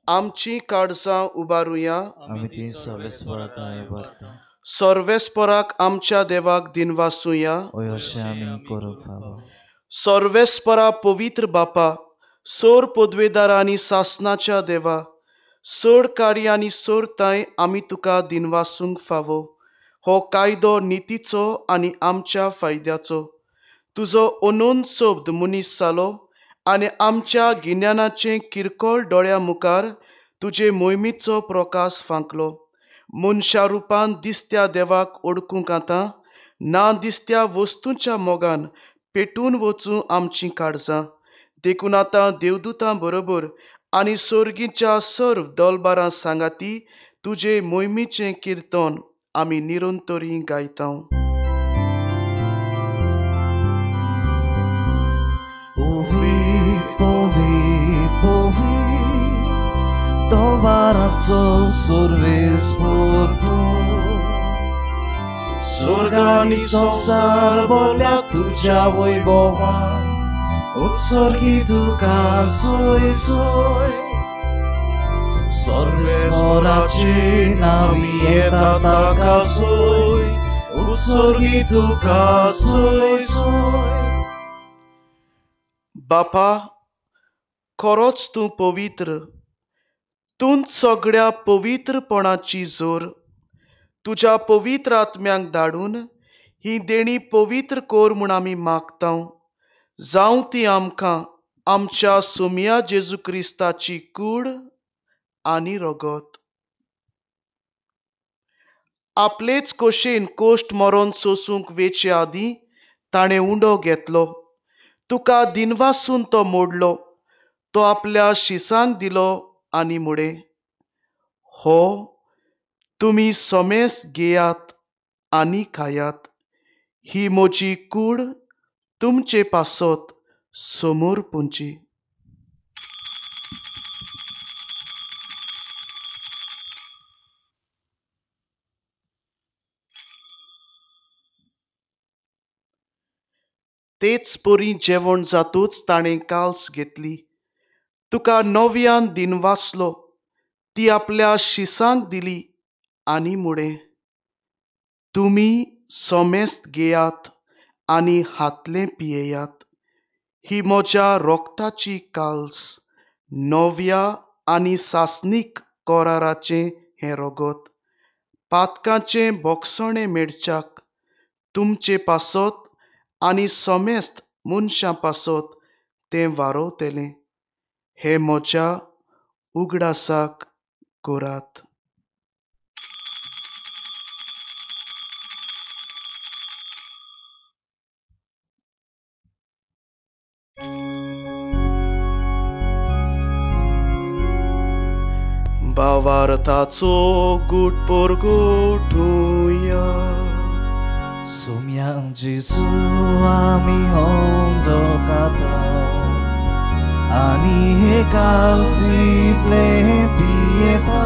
आमची काळजां उबारुया. आमी ती सर्वेस्पराताय भरता. सर्वेस्पराक आमच्या देवाक दिनवासुया. ओय अशें आमी करूंक फावो. सर्वेस्परा पवित्र बापा, सोर पदवेदार आनी सासनाच्या देवा, सोड कार्य आनी सोरताय आमी तुका दिनवासूंक फावो. हो कायदो नितीचो आनी आमच्या फायद्याचो. तुजो अनोन शब्द मनीस जालो आनी आमच्या गिन्यानाचे किरकोळ दोळ्या मुखार तुजे मोहिमेचो प्रकाश फांकलो. मनशा रुपान दिसत्या देवाक ओळखूंक आतां ना दिसत्या वस्तूंच्या मोगान पेटून वचूं आमचीं काळजां. देखून आतां देवदूतां बरोबर आनी सर्गीच्या सर्व दोलबारां सांगाती तुजे मोहिमेचें किर्तन आमी निरंतरी गायतां. Tovarazzo sorves por tu Sorgani संसार बोल्या तुझ्या वैभवान उत्सर्गी तुका सोय सोय सर्वेस्पराचे नावी येता ताका सोय उत्सर्गी तुका सोय सोय. बापा, खरोच तूं पवित्र. तूंच सगळ्या पवित्रपणाची जोर. तुज्या पवित्र आत्म्यांक धाडून ही देणी पवित्र कोर म्हूण आमी मागतां. जावं ती आमकां आमच्या सोमिया जेजू क्रिस्ताची कूड आनी रगत. आपलेच कोशेन कोश्ट मरोन सोसूंक वेचे आदीं ताणें उंडो घेतलो. तुका दिनवासून तो मोडलो. तो आपल्या शिसांक दिलो आनी मुडे, हो तुमी सोमेस घेयात आनी खायात. ही म्हजी कूड तुमचे पासत समोर पुंजी. तेच परी जेवण जातूच ताणें काल्स घेतली. तुका नव्यान दिनवासलो. ती आपल्या शिसांक दिली आनी मुडे, तुमी सोमेस्त घेयात आनी हातलें पियेयात. ही म्हज्या रोगताची काल्स, नव्या आनी सासनीक कोराराचें हें रगत. पातकाचें बोगसणें मेडच्याक तुमचे पासत आनी सोमेस्त मनशां पासत तें वारोवतलें. हे म्हज्या उगडासाक करात. भावार्थाचो गुटपोर गोठुया. सोम्या जेजू आमी होंदो कातां आनी हे काल्सीतले पियेतां.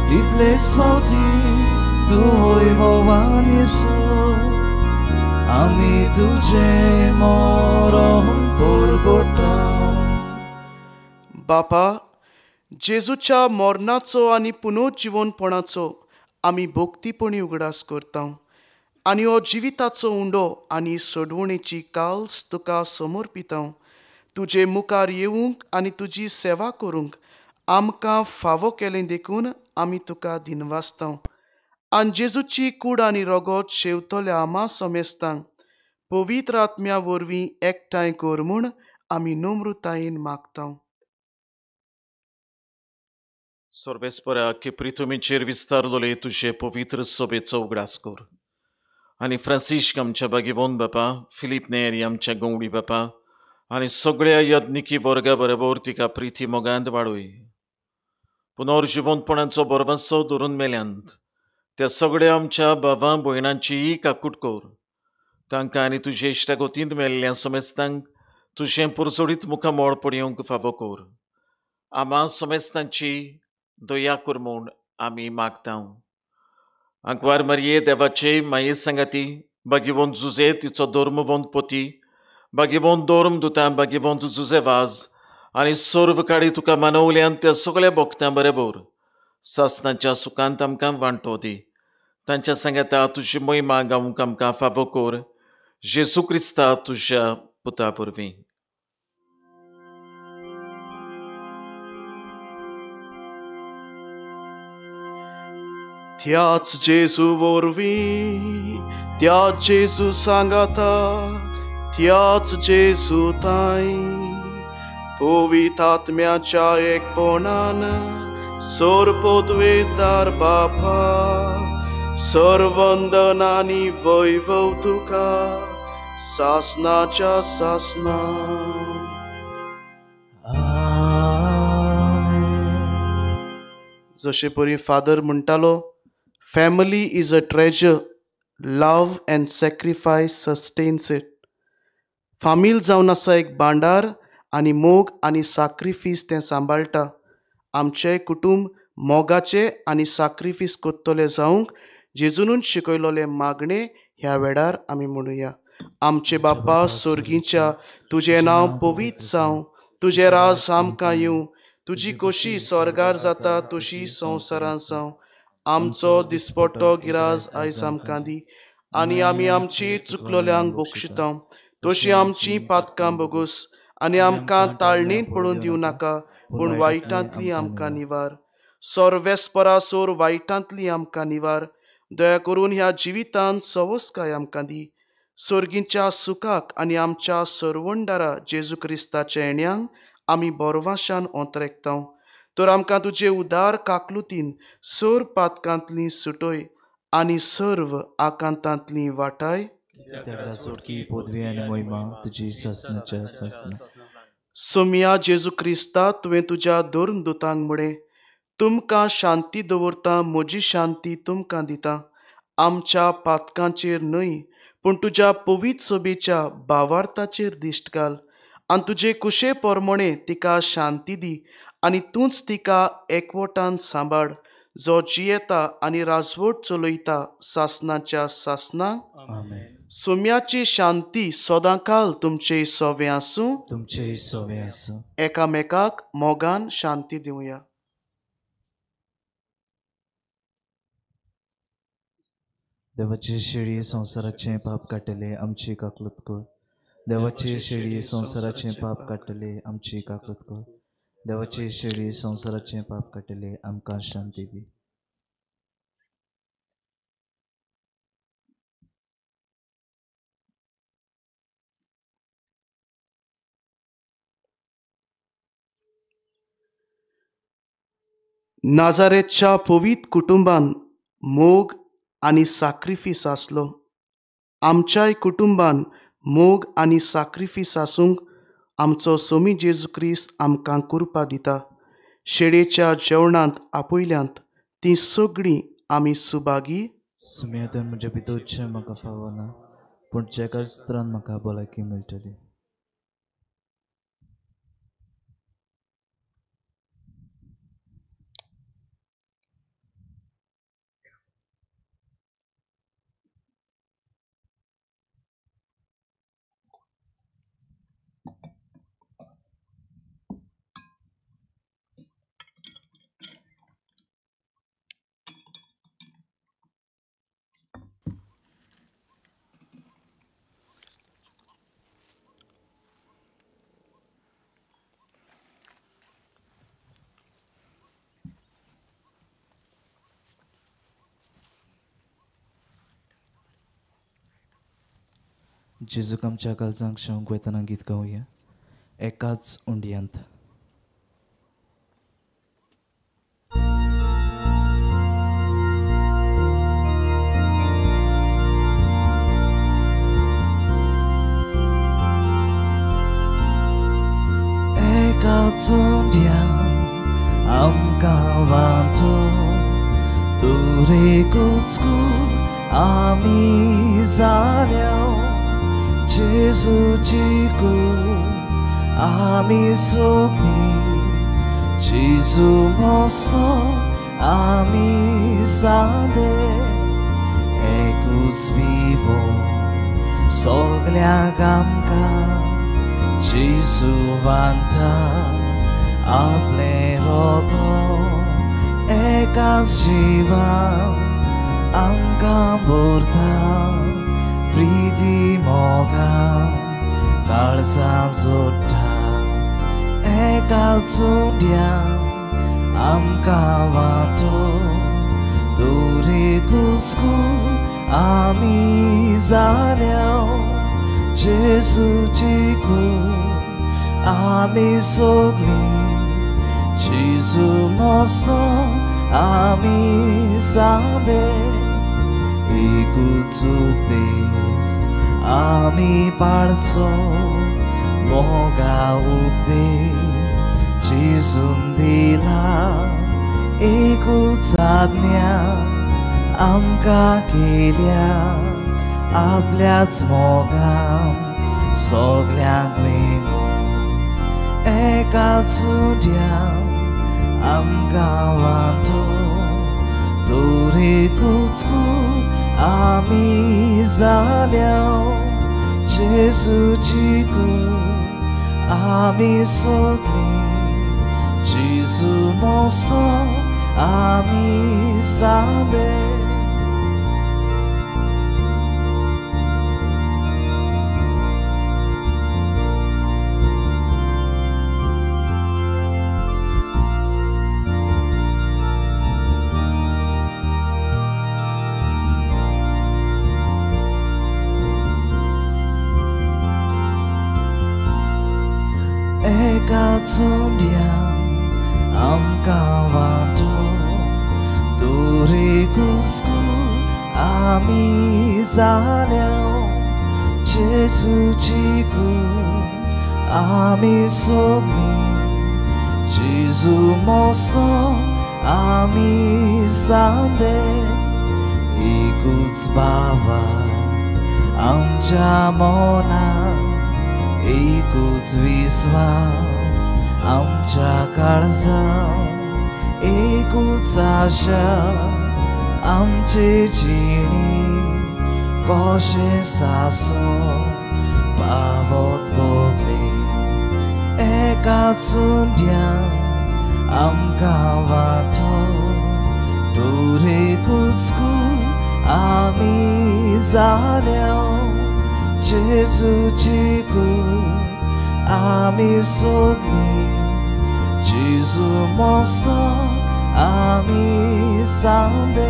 तितलेच फावटी तूं वैभवान येसू आमी तुजें मरण परगोडटां. बापा, जेजूच्या मरणाचो आनी पुनर्जिवनपणाचो आमी भोक्तीपणी उगडास करता आनी हो जिविताचो उंडो आनी सोडवणेची काल्स तुका समर्पिता. तुजे मुखार येवंक आनी तुजी सेवा करूंक आमकां फावो केलें देखून आमी तुका दिनवासता. आनी जेजूची कूड आनी रगत शेवतल्या आमा समेस्तांक पवित्र आत्म्या वरवीं एकठांय कर म्हूण आमी नम्रतायेन मागता. सोर्बेस्परा की प्रिथुमीचेर विस्तारलोले तुजे पवित्र सोबेचो उगडास कर. आनी फ्रांसिस्क आमच्या बागेबोन बापा, फिलीप नेरी आमच्या गवळी बापा आनी सगळ्या यज्ञिकी वर्गा बरोबर तिका प्रिथी मोगांत वाडोय. पुनर्जिवनपणाचो बरवासो धरून मेल्यांत त्या सगळ्या आमच्या भावां भयणांची काकूट कर. तांकां आनी तुजे इश्टागोतींत मेल्ल्या समेस्तांक तुजें पुरजोडीत मुखामोळ पडयोंक फावो कर. आमा समेस्तांची दया कर म्हूण आमी मागता. आंकवार मारये देवाचे माये सांगाती, बागेवंत जुजे तिचो धर्मवंत पोती, बागेवंत धर्म दुतां, बागेवंत जुजे वाज आनी सर्व काळी तुका मानवल्यान त्या सगळ्या भक्तां बरोबर सासणाच्या सुखांत आमकां वांटो दी. तांच्या सांगाता तुजी महिमा गावूंक आमकां फावो कर. जेजू क्रिस्ता तुज्या पुता परवीं. त्याच जेजू वरवीं, त्याच जेजू सांगाता, त्याच जेजू ताई पवित्र आत्म्याच्या एकपणान सोरपोद्वेदार बापा सर्वंदनानी वैभव तुका सासनाच्या सासना. जशे परी फादर म्हणटालो, family is a treasure, love and sacrifice sustains it. फामील जावन आसा एक भांडार आनी मोग आनी सॅक्रिफीस तें सांबाळटा. आमचें कुटूंब मोगाचे आनी सॅक्रिफीस कोत्तोले जावंक जेजूनूच शिकयलोले मागणे ह्या वेळार आमी म्हणुया. आमचे बापा स्वर्गीच्या, तुजें नांव पवित्र जावं, तुजें राज आमकां येवं, तुजी खोशी स्वर्गार जाता तशी संवसारांत जावं. आमचो दिसपट्टो गिराज आयज आमकां दी आनी आमी आमची चुकलोल्यांक बक्षिता तशी आमची पातकां बोगूस आनी आमकां ताळणेंत पडून दिवं नाका, पूण वायटांतली आमकां निवार. सोर्वेस्परासोर वायटांतली आमकां निवार. दया करून ह्या जिवितांत सवस्काय आमकां दी. सर्गीच्या सुखाक आनी आमच्या सर्वंडारा जेजू क्रिस्ताच्या येण्याक आमी बोरवाशान ओंतरेकता. तर आमकां तुजे उदार काकलुतीन सर पातकांतली सुटोय आनी सर्व आकांतांतली वाटाय. सोडकी पदवी आनी महिमा तुजी सासनाच्या सासना. सोम्या जेजू क्रिस्ता, तुवें तुज्या धर्म दुतांक म्हळें, तुमकां शांती दवरता, म्हजी शांती तुमकां दिता. आमच्या पातकांचेर न्हय, पूण तुज्या पवित्र सोबेच्या भावार्थाचेर दिश्ट घाल आनी तुजे कुशे पोरमोणे तिका शांती दी आनी तूंच तिका एकवटान सांबाळ, जो जियेता आनी राजवट चलयता सासनाच्या सासना. सोम्याची शांती सदांकाल तुमचे सोवे आसूं. तुमचे सोवे आसूं. एकामेकाक मोगान शांती दिवया. देवाची शेळी संवसाराचे पाप काडटले आमची काकलूत कर. देवाची शेळी संवसाराचे पाप काडटले आमची काकलूत कर. देवाची शेळी संवसाराचे पाप काडटले आमकां शांती दी. नाजारेतच्या पवित्र कुटुंबान मोग आनी सॅक्रिफीस आसलो. आमच्याय कुटुंबान मोग आनी सॅक्रिफीस आसूंक आमचो सोमी जेजू क्रिस्त आमकां कृपा दिता. शेळयेच्या जेवणांत आपयल्यांत ती सगळीं आमी सुभागी. सुमयातून म्हज्या भितरचें म्हाका फावो ना, पूण जेकाच उतरान म्हाका भलायकी मेळटली. जेजूक आमच्या काळजांक शेवंक वयतना गीत गावया एकाच उंडयांत. एकाच उंडयांत आमकां वांटो तुरेकूच आमी जाल्या जेजूची कूड आमी सोगलीं जेजू मस्तो आमी जाले एकूच विवो सोगल्यांक आमकां जेजू वांटा आपलें रोगो एकाच जिवान आमकां भरता प्रिती मोगान काळजां जोडटा एकाच उंडयान आमकां वांटो तुरेकूच आमी जाल्या जेजूची कूड आमी सोगलीं जेजू मस्तो आमी जाले एकूच उपदेश आमी पाळचो मोगा उपदेश जेजून दिला एकूच आज्ञा आमकां केल्या आपल्याच मोगान सोगल्यांक लेगून एकाच उंडयान आमकां वांटो तुरेकूच आमी जाल्या जेजूची कूड आमी सोगलीं जेजू मस्तो आमी जाले. एकाच उंडयान आमकां वांटो तुरेकूच आमी जाल्या जेजूची कूड आमी सोगलीं जेजू मस्तो आमी जाले एकूच बावात आमच्या मोनान एकूच विश्वास आमच्या काळजांत एकूच आशा आमचे जिणी कशें सांसोव पावत भोगले एकाच उंडयान आमकां वांटो तुरेकूच आमी जाल्या जेजूची कूड आमी सोगलीं जेजू मस्तो आमी जाले.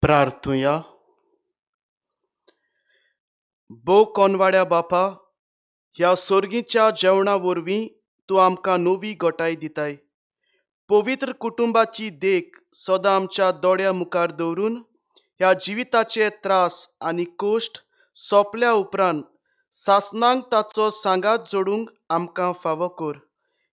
प्रार्थुया. बो कोनवाड्या बापा, ह्या सोर्गीच्या जेवणा वरवीं तूं आमकां नवी घोटाय दिताय. पवित्र कुटुंबाची देख सदां आमच्या दोळ्या मुखार दवरून ह्या जिविताचे त्रास आनी कोश्ट सोंपल्या उपरांत सासणांक ताचो सांगात जोडूंक आमकां फावो कर.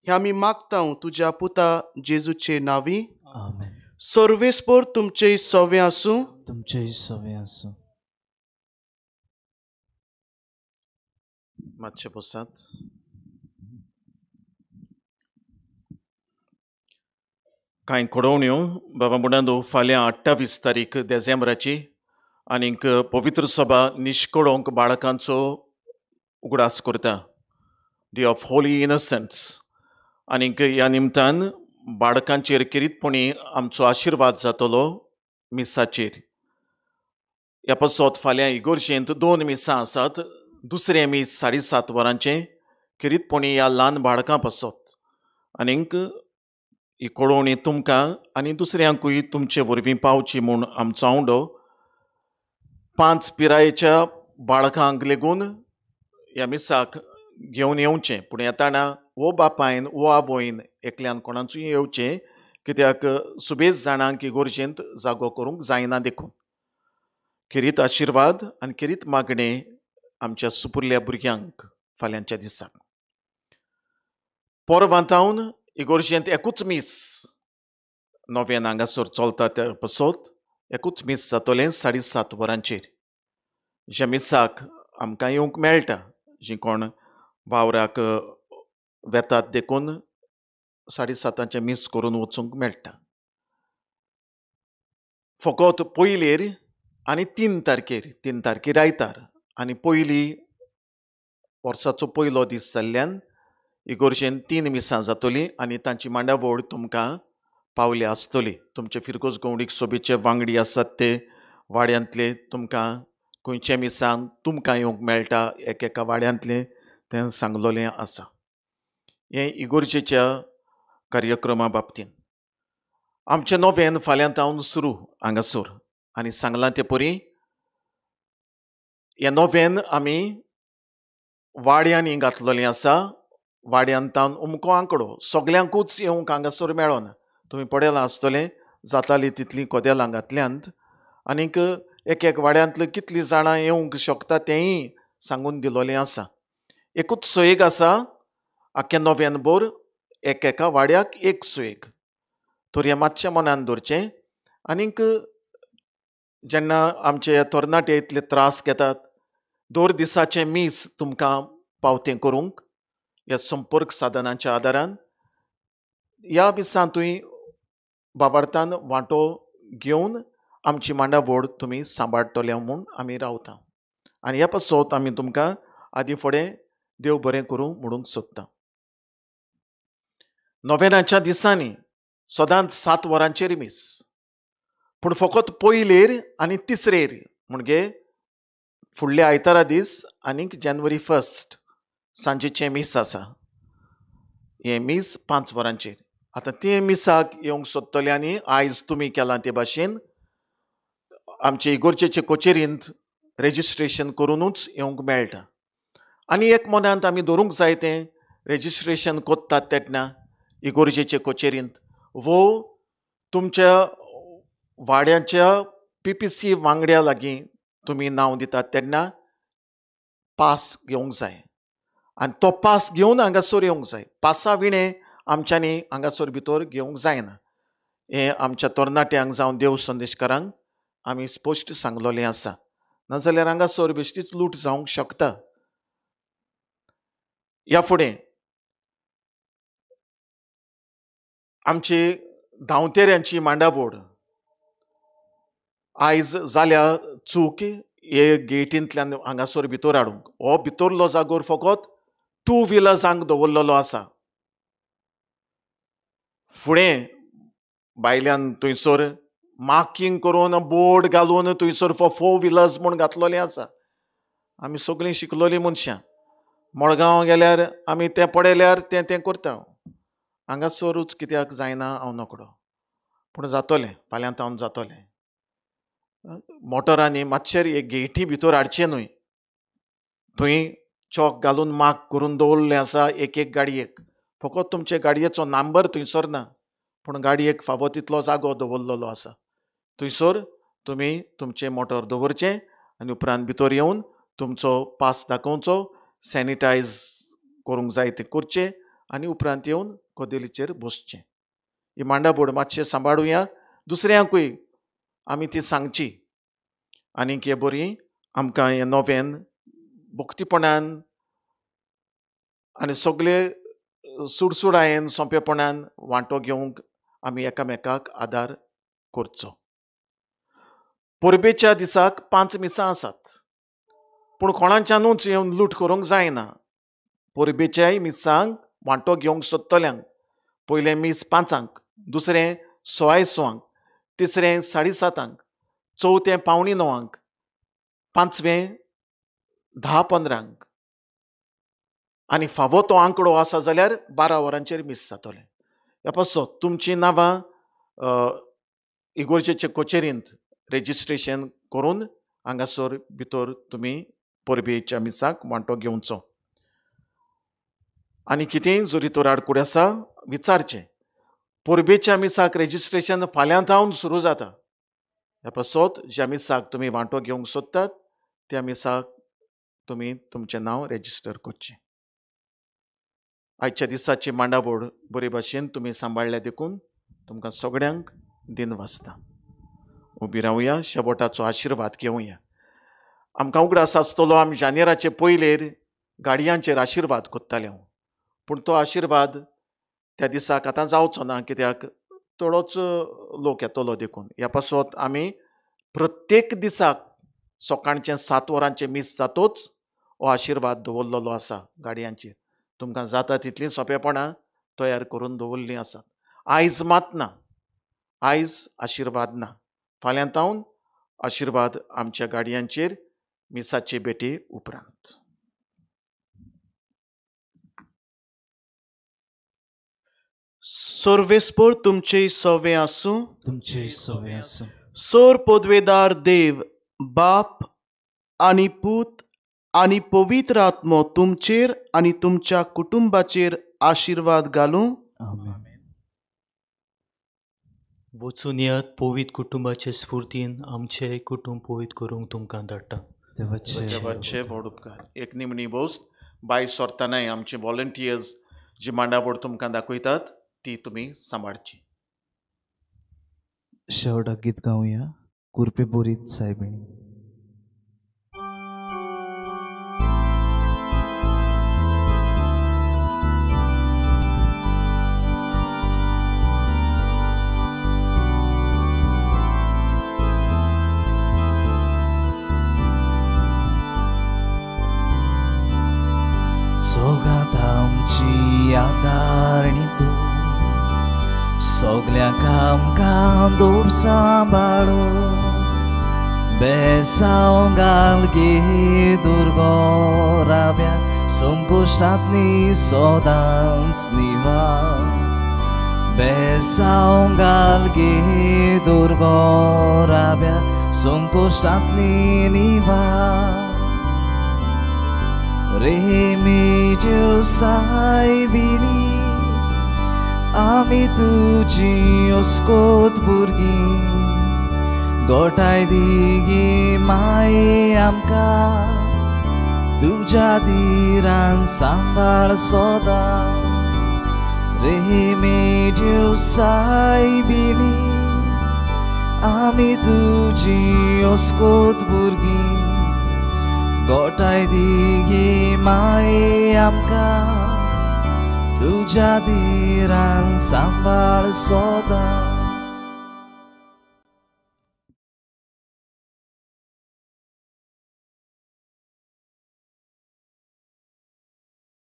हें आमी मागतां तुज्या पुता जेजूचे नांवी. आमेन. सर्वेस्पर तुमचे सवें आसूं. तुमचेय सवें आसूं. मातशे बसात. कांय कळोवण्यो बाबा बुडांदो फाल्यां 28 तारीख डिसेंबराची आनीक पवित्र सभा निश्कळोंक बाळकांचो उगडास करता, डे ऑफ होली इनसंट्स. आनीक ह्या निमतान बाळकांचेर किरीतपणी आमचो आशिर्वाद जातलो मिसाचेर. ह्या पासत फाल्यां इगोर्जेंत 2 मिसां आसात. दुसरें मीस 7:30 वरांचें किरीतपणी ह्या ल्हान बाळकां पासत. आनीक ही कळोवणी तुमकां आनी दुसऱ्यांकूय तुमचे वरवीं पावची म्हूण आमचो आवडो. 5 पिरायेच्या बाळकांक लेगून ह्या मिसाक घेवन येवचें, पूण येताना वो बापायन वो आवयन एकल्यान कोणाचूय येवचें, कित्याक सुबेज जाणांक इगोर्जेंत जागो करूंक जायना देखून. किरीत आशिर्वाद आनी किरीत मागणें आमच्या सुपुर्ल्या भुरग्यांक फाल्यांच्या दिसाक. पोरवांतावन इगोर्जेंत एकूच मीस नोव्यान हांगासर चलता त्या पासत एकूच मीस जातलें 7:30 वरांचेर. ज्या मिसाक आमकां येवंक मेळटा, जीं कोण वावराक वेतात देखून 7:30 मीस करून वचूंक मेळटा. फकत पयलेर आनी 3 तारखेर आयतार आनी पयली वर्साचो पयलो दीस जाल्ल्यान इगोर्जेंत 3 मिसां जातलीं आनी तांची मांडावळ तुमकां पावल्या आसतली. तुमचे फिरकोस गवंडीक सोबीचे वांगडी आसात ते वाड्यांतले तुमकां खंयच्या मिसान तुमकां येवंक मेळटा एकेका वाड्यांतलें तें सांगलोलें आसा. हें इगोर्जेच्या कार्यक्रमा बाबतींत. आमचें नोवेन फाल्यां तावन सुरू हांगासर आनी सांगलां ते परी हें नोवेन आमी वाड्यांनी घातलेलें आसा. वाड्यान तावन उमको आंकडो सगल्यांकूच येवंक हांगासर मेळना. तुमी पळयलां आसतलें जातालीं तितलीं कोदेलां घातल्यांत आनीक एक वाड्यांतलीं कितलीं जाणां येवंक शकता तेंय सांगून दिलोलें आसा. एकूच सोयेग आसा आख्या नोव्हेंबर एकेका वाड्याक एक सोयेग. तर हें मातशें मनान दवरचें. आनीक जेन्ना आमचे तरणाटे इतले त्रास घेतात, 2 दिसाचें मीस तुमकां पावतें करूंक ह्या संपर्क साधनांच्या आदारान ह्या मिसांतूय बाबार्थान वांटो घेवन आमची मांडावळ तुमी सांबाळटले म्हूण आमी रावता. आनी ह्या पासत आमी तुमकां आदी फुडें देव बरें करूं म्हणूंक सोदता. नोवेनाच्या दिसांनी सदांच 7 वरांचेर मीस, पूण फकत पयलेर आनी तिसरेर म्हणजे फुडल्या आयतारा दीस आनीक जानेवारी 1 सांजेचें मीस आसा. हें मीस 5 वरांचेर. आतां ते मिसाक येवंक सोदतल्यांनी आयज तुमी केलां ते भाशेन आमचे इगोर्जेचे कचेरींत रेजिस्ट्रेशन करूनच येवंक मेळटा. आनी एक मनांत आमी दवरूंक जाय तें रेजिस्ट्रेशन कोत्तात तेन्ना इगोर्जेचे कचेरींत वो तुमच्या वाड्याच्या PPC वांगड्या लागीं तुमी नांव दितात तेन्ना पास घेवंक जाय आनी तो पास घेवन हांगासर येवंक जाय. पासा विणें आमच्यांनी हांगासर भितर घेवंक जायना. हें आमच्या तरणाट्यांक जावं देव संदेशकारांक आमी स्पश्ट सांगलोलें आसा. नाजाल्यार हांगासर बेश्टीच लूट जावंक शकता. ह्या फुडें आमची धांवतेऱ्यांची मांडावळ आयज जाल्या चूक हे गेटींतल्यान हांगासर भितर हाडूंक. हो भितरलो जागोर फकत 2 व्हिलर्सांक दवरलेलो आसा. फुडें भायल्यान थंयसर मार्कींग करून बोर्ड घालून थंयसर 4 व्हिलर्स म्हूण घातलेलें आसा. आमी सगळीं शिकलोलीं मनशां. मडगांव गेल्यार आमी तें पळयल्यार तें करता. हांगासरूच कित्याक जायना हांव नकडो, पूण जातलें फाल्यां तावन जातलें. मोटरांनी मातशें एक गेटी भितर हाडचे न्हय. थंय चॉक घालून मार्क करून दवरलें आसा एक एक गाडयेक. फकत तुमचे गाडयेचो नंबर थंयसर ना, पूण गाडयेक फावो तितलो जागो दवरलेलो आसा. थंयसर तुमी तुमचें मोटर दवरचें आनी उपरांत भितर येवन तुमचो पास दाखोवचो, सॅनिटायज करूंक जाय तें करचें आनी उपरांत येवन कदेलीचेर बसचें. ही मांडाबोड मातशें सांबाळुया. दुसऱ्यांकूय आमी ती सांगची आनीक हे बरी आमकां हें नोवेन भक्तीपणान आनी सगळे सुडसुडायेन सोंपेपणान वांटो घेवंक आमी एकामेकाक आदार करचो. परबेच्या दिसाक 5 मिसां आसात, पूण कोणाच्यानूच येवन लूट करूंक जायना. परबेच्याय मिसांक वांटो घेवंक सोदतल्यांक पयलें मीस 5:00, दुसरें 6:15, तिसरें 7:30, चवथें 8:45, पांचवें 10:15 आनी फावो तो आंकडो आसा जाल्यार 12 वरांचेर मीस जातलें. ह्या पासो तुमचीं नांवां इगोर्जेचे कचेरींत रेजिस्ट्रेशन करून हांगासर भितर तुमी परबेच्या मिसाक वांटो घेवचो. आनी कितेंय जरी तर आडकूड आसा विचारचें. परबेच्या मिसाक रेजिस्ट्रेशन फाल्यां जावन सुरू जाता. ह्या पासत ज्या मिसाक तुमी वांटो घेवंक सोदतात त्या मिसाक तुमी तुमचें नांव रेजिस्टर करचें. आयच्या दिसाची मांडाबोड बरे भाशेन तुमी सांबाळल्या देखून तुमकां सगळ्यांक दिनवासता. उबी रावया, शेवटाचो आशिर्वाद घेवया. आमकां उगडास आसतलो आमी जानेराचे पयलेर गाडयांचेर आशिर्वाद कोत्ताले, पूण तो आशिर्वाद त्या दिसाक आतां जावचो ना, कित्याक थोडोच लोक येतलो देखून. ह्या पासत आमी प्रत्येक दिसाक सकाळचें 7 वरांचें मीस जातोच हो आशिर्वाद दवरलेलो आसा गाडयांचेर. तुमकां जाता तितलीं सोंपेपणां तयार करून दवरलीं आसात. आयज मात ना, आयज आशिर्वाद ना. फाल्यां तावन आशिर्वाद आमच्या गाडयांचेर मिसाचे बेटे उपरांत. सर्वेस्पर तुमचे सवे आसूं. तुमचे सवे आसूं. सोर पदवेदार देव, बाप आनी पूत आनी पवित्र आत्मो तुमचेर आनी तुमच्या कुटुंबाचेर आशिर्वाद घालूं. आमेन. वचून येयात, पवित्र कुटुंबाचे स्फूर्तीन आमचें कुटुंब पवित्र करूंक तुमकां धाडटा. देवाचे व्हड उपकार. एक निमणी बोस्त भायर सरतानाय आमचे व्हॉलंटियर्स जी मांडाबोड तुमकां दाखयतात ती तुमी सांबाळची. शेवटाक गीत गावया, कुरपे बोरीत सायबिणी. सोगात आमची आदारणी तूं, सगल्यांक आमकां दवर सांबाळो. बेसांव घाल गे दुर्गो राब्या, संकोश्टांतली सदांच निवाळ. बेसांव घाल गे दुर्गो राब्या, संकोश्टांतली निवाळ. रेमेच्यो सायबिणी आमी तुजी अस्कोत भुरगीं, गोठाय दी गे माये आमकां, तुज्या दिरान सांबाळ सदां. रेमेच्यो सायबिणी आमी तुजी अस्कोत भुरगीं, गोठाय दी गे माये आमकां, तुज्या दिरान सांबाळ सदां.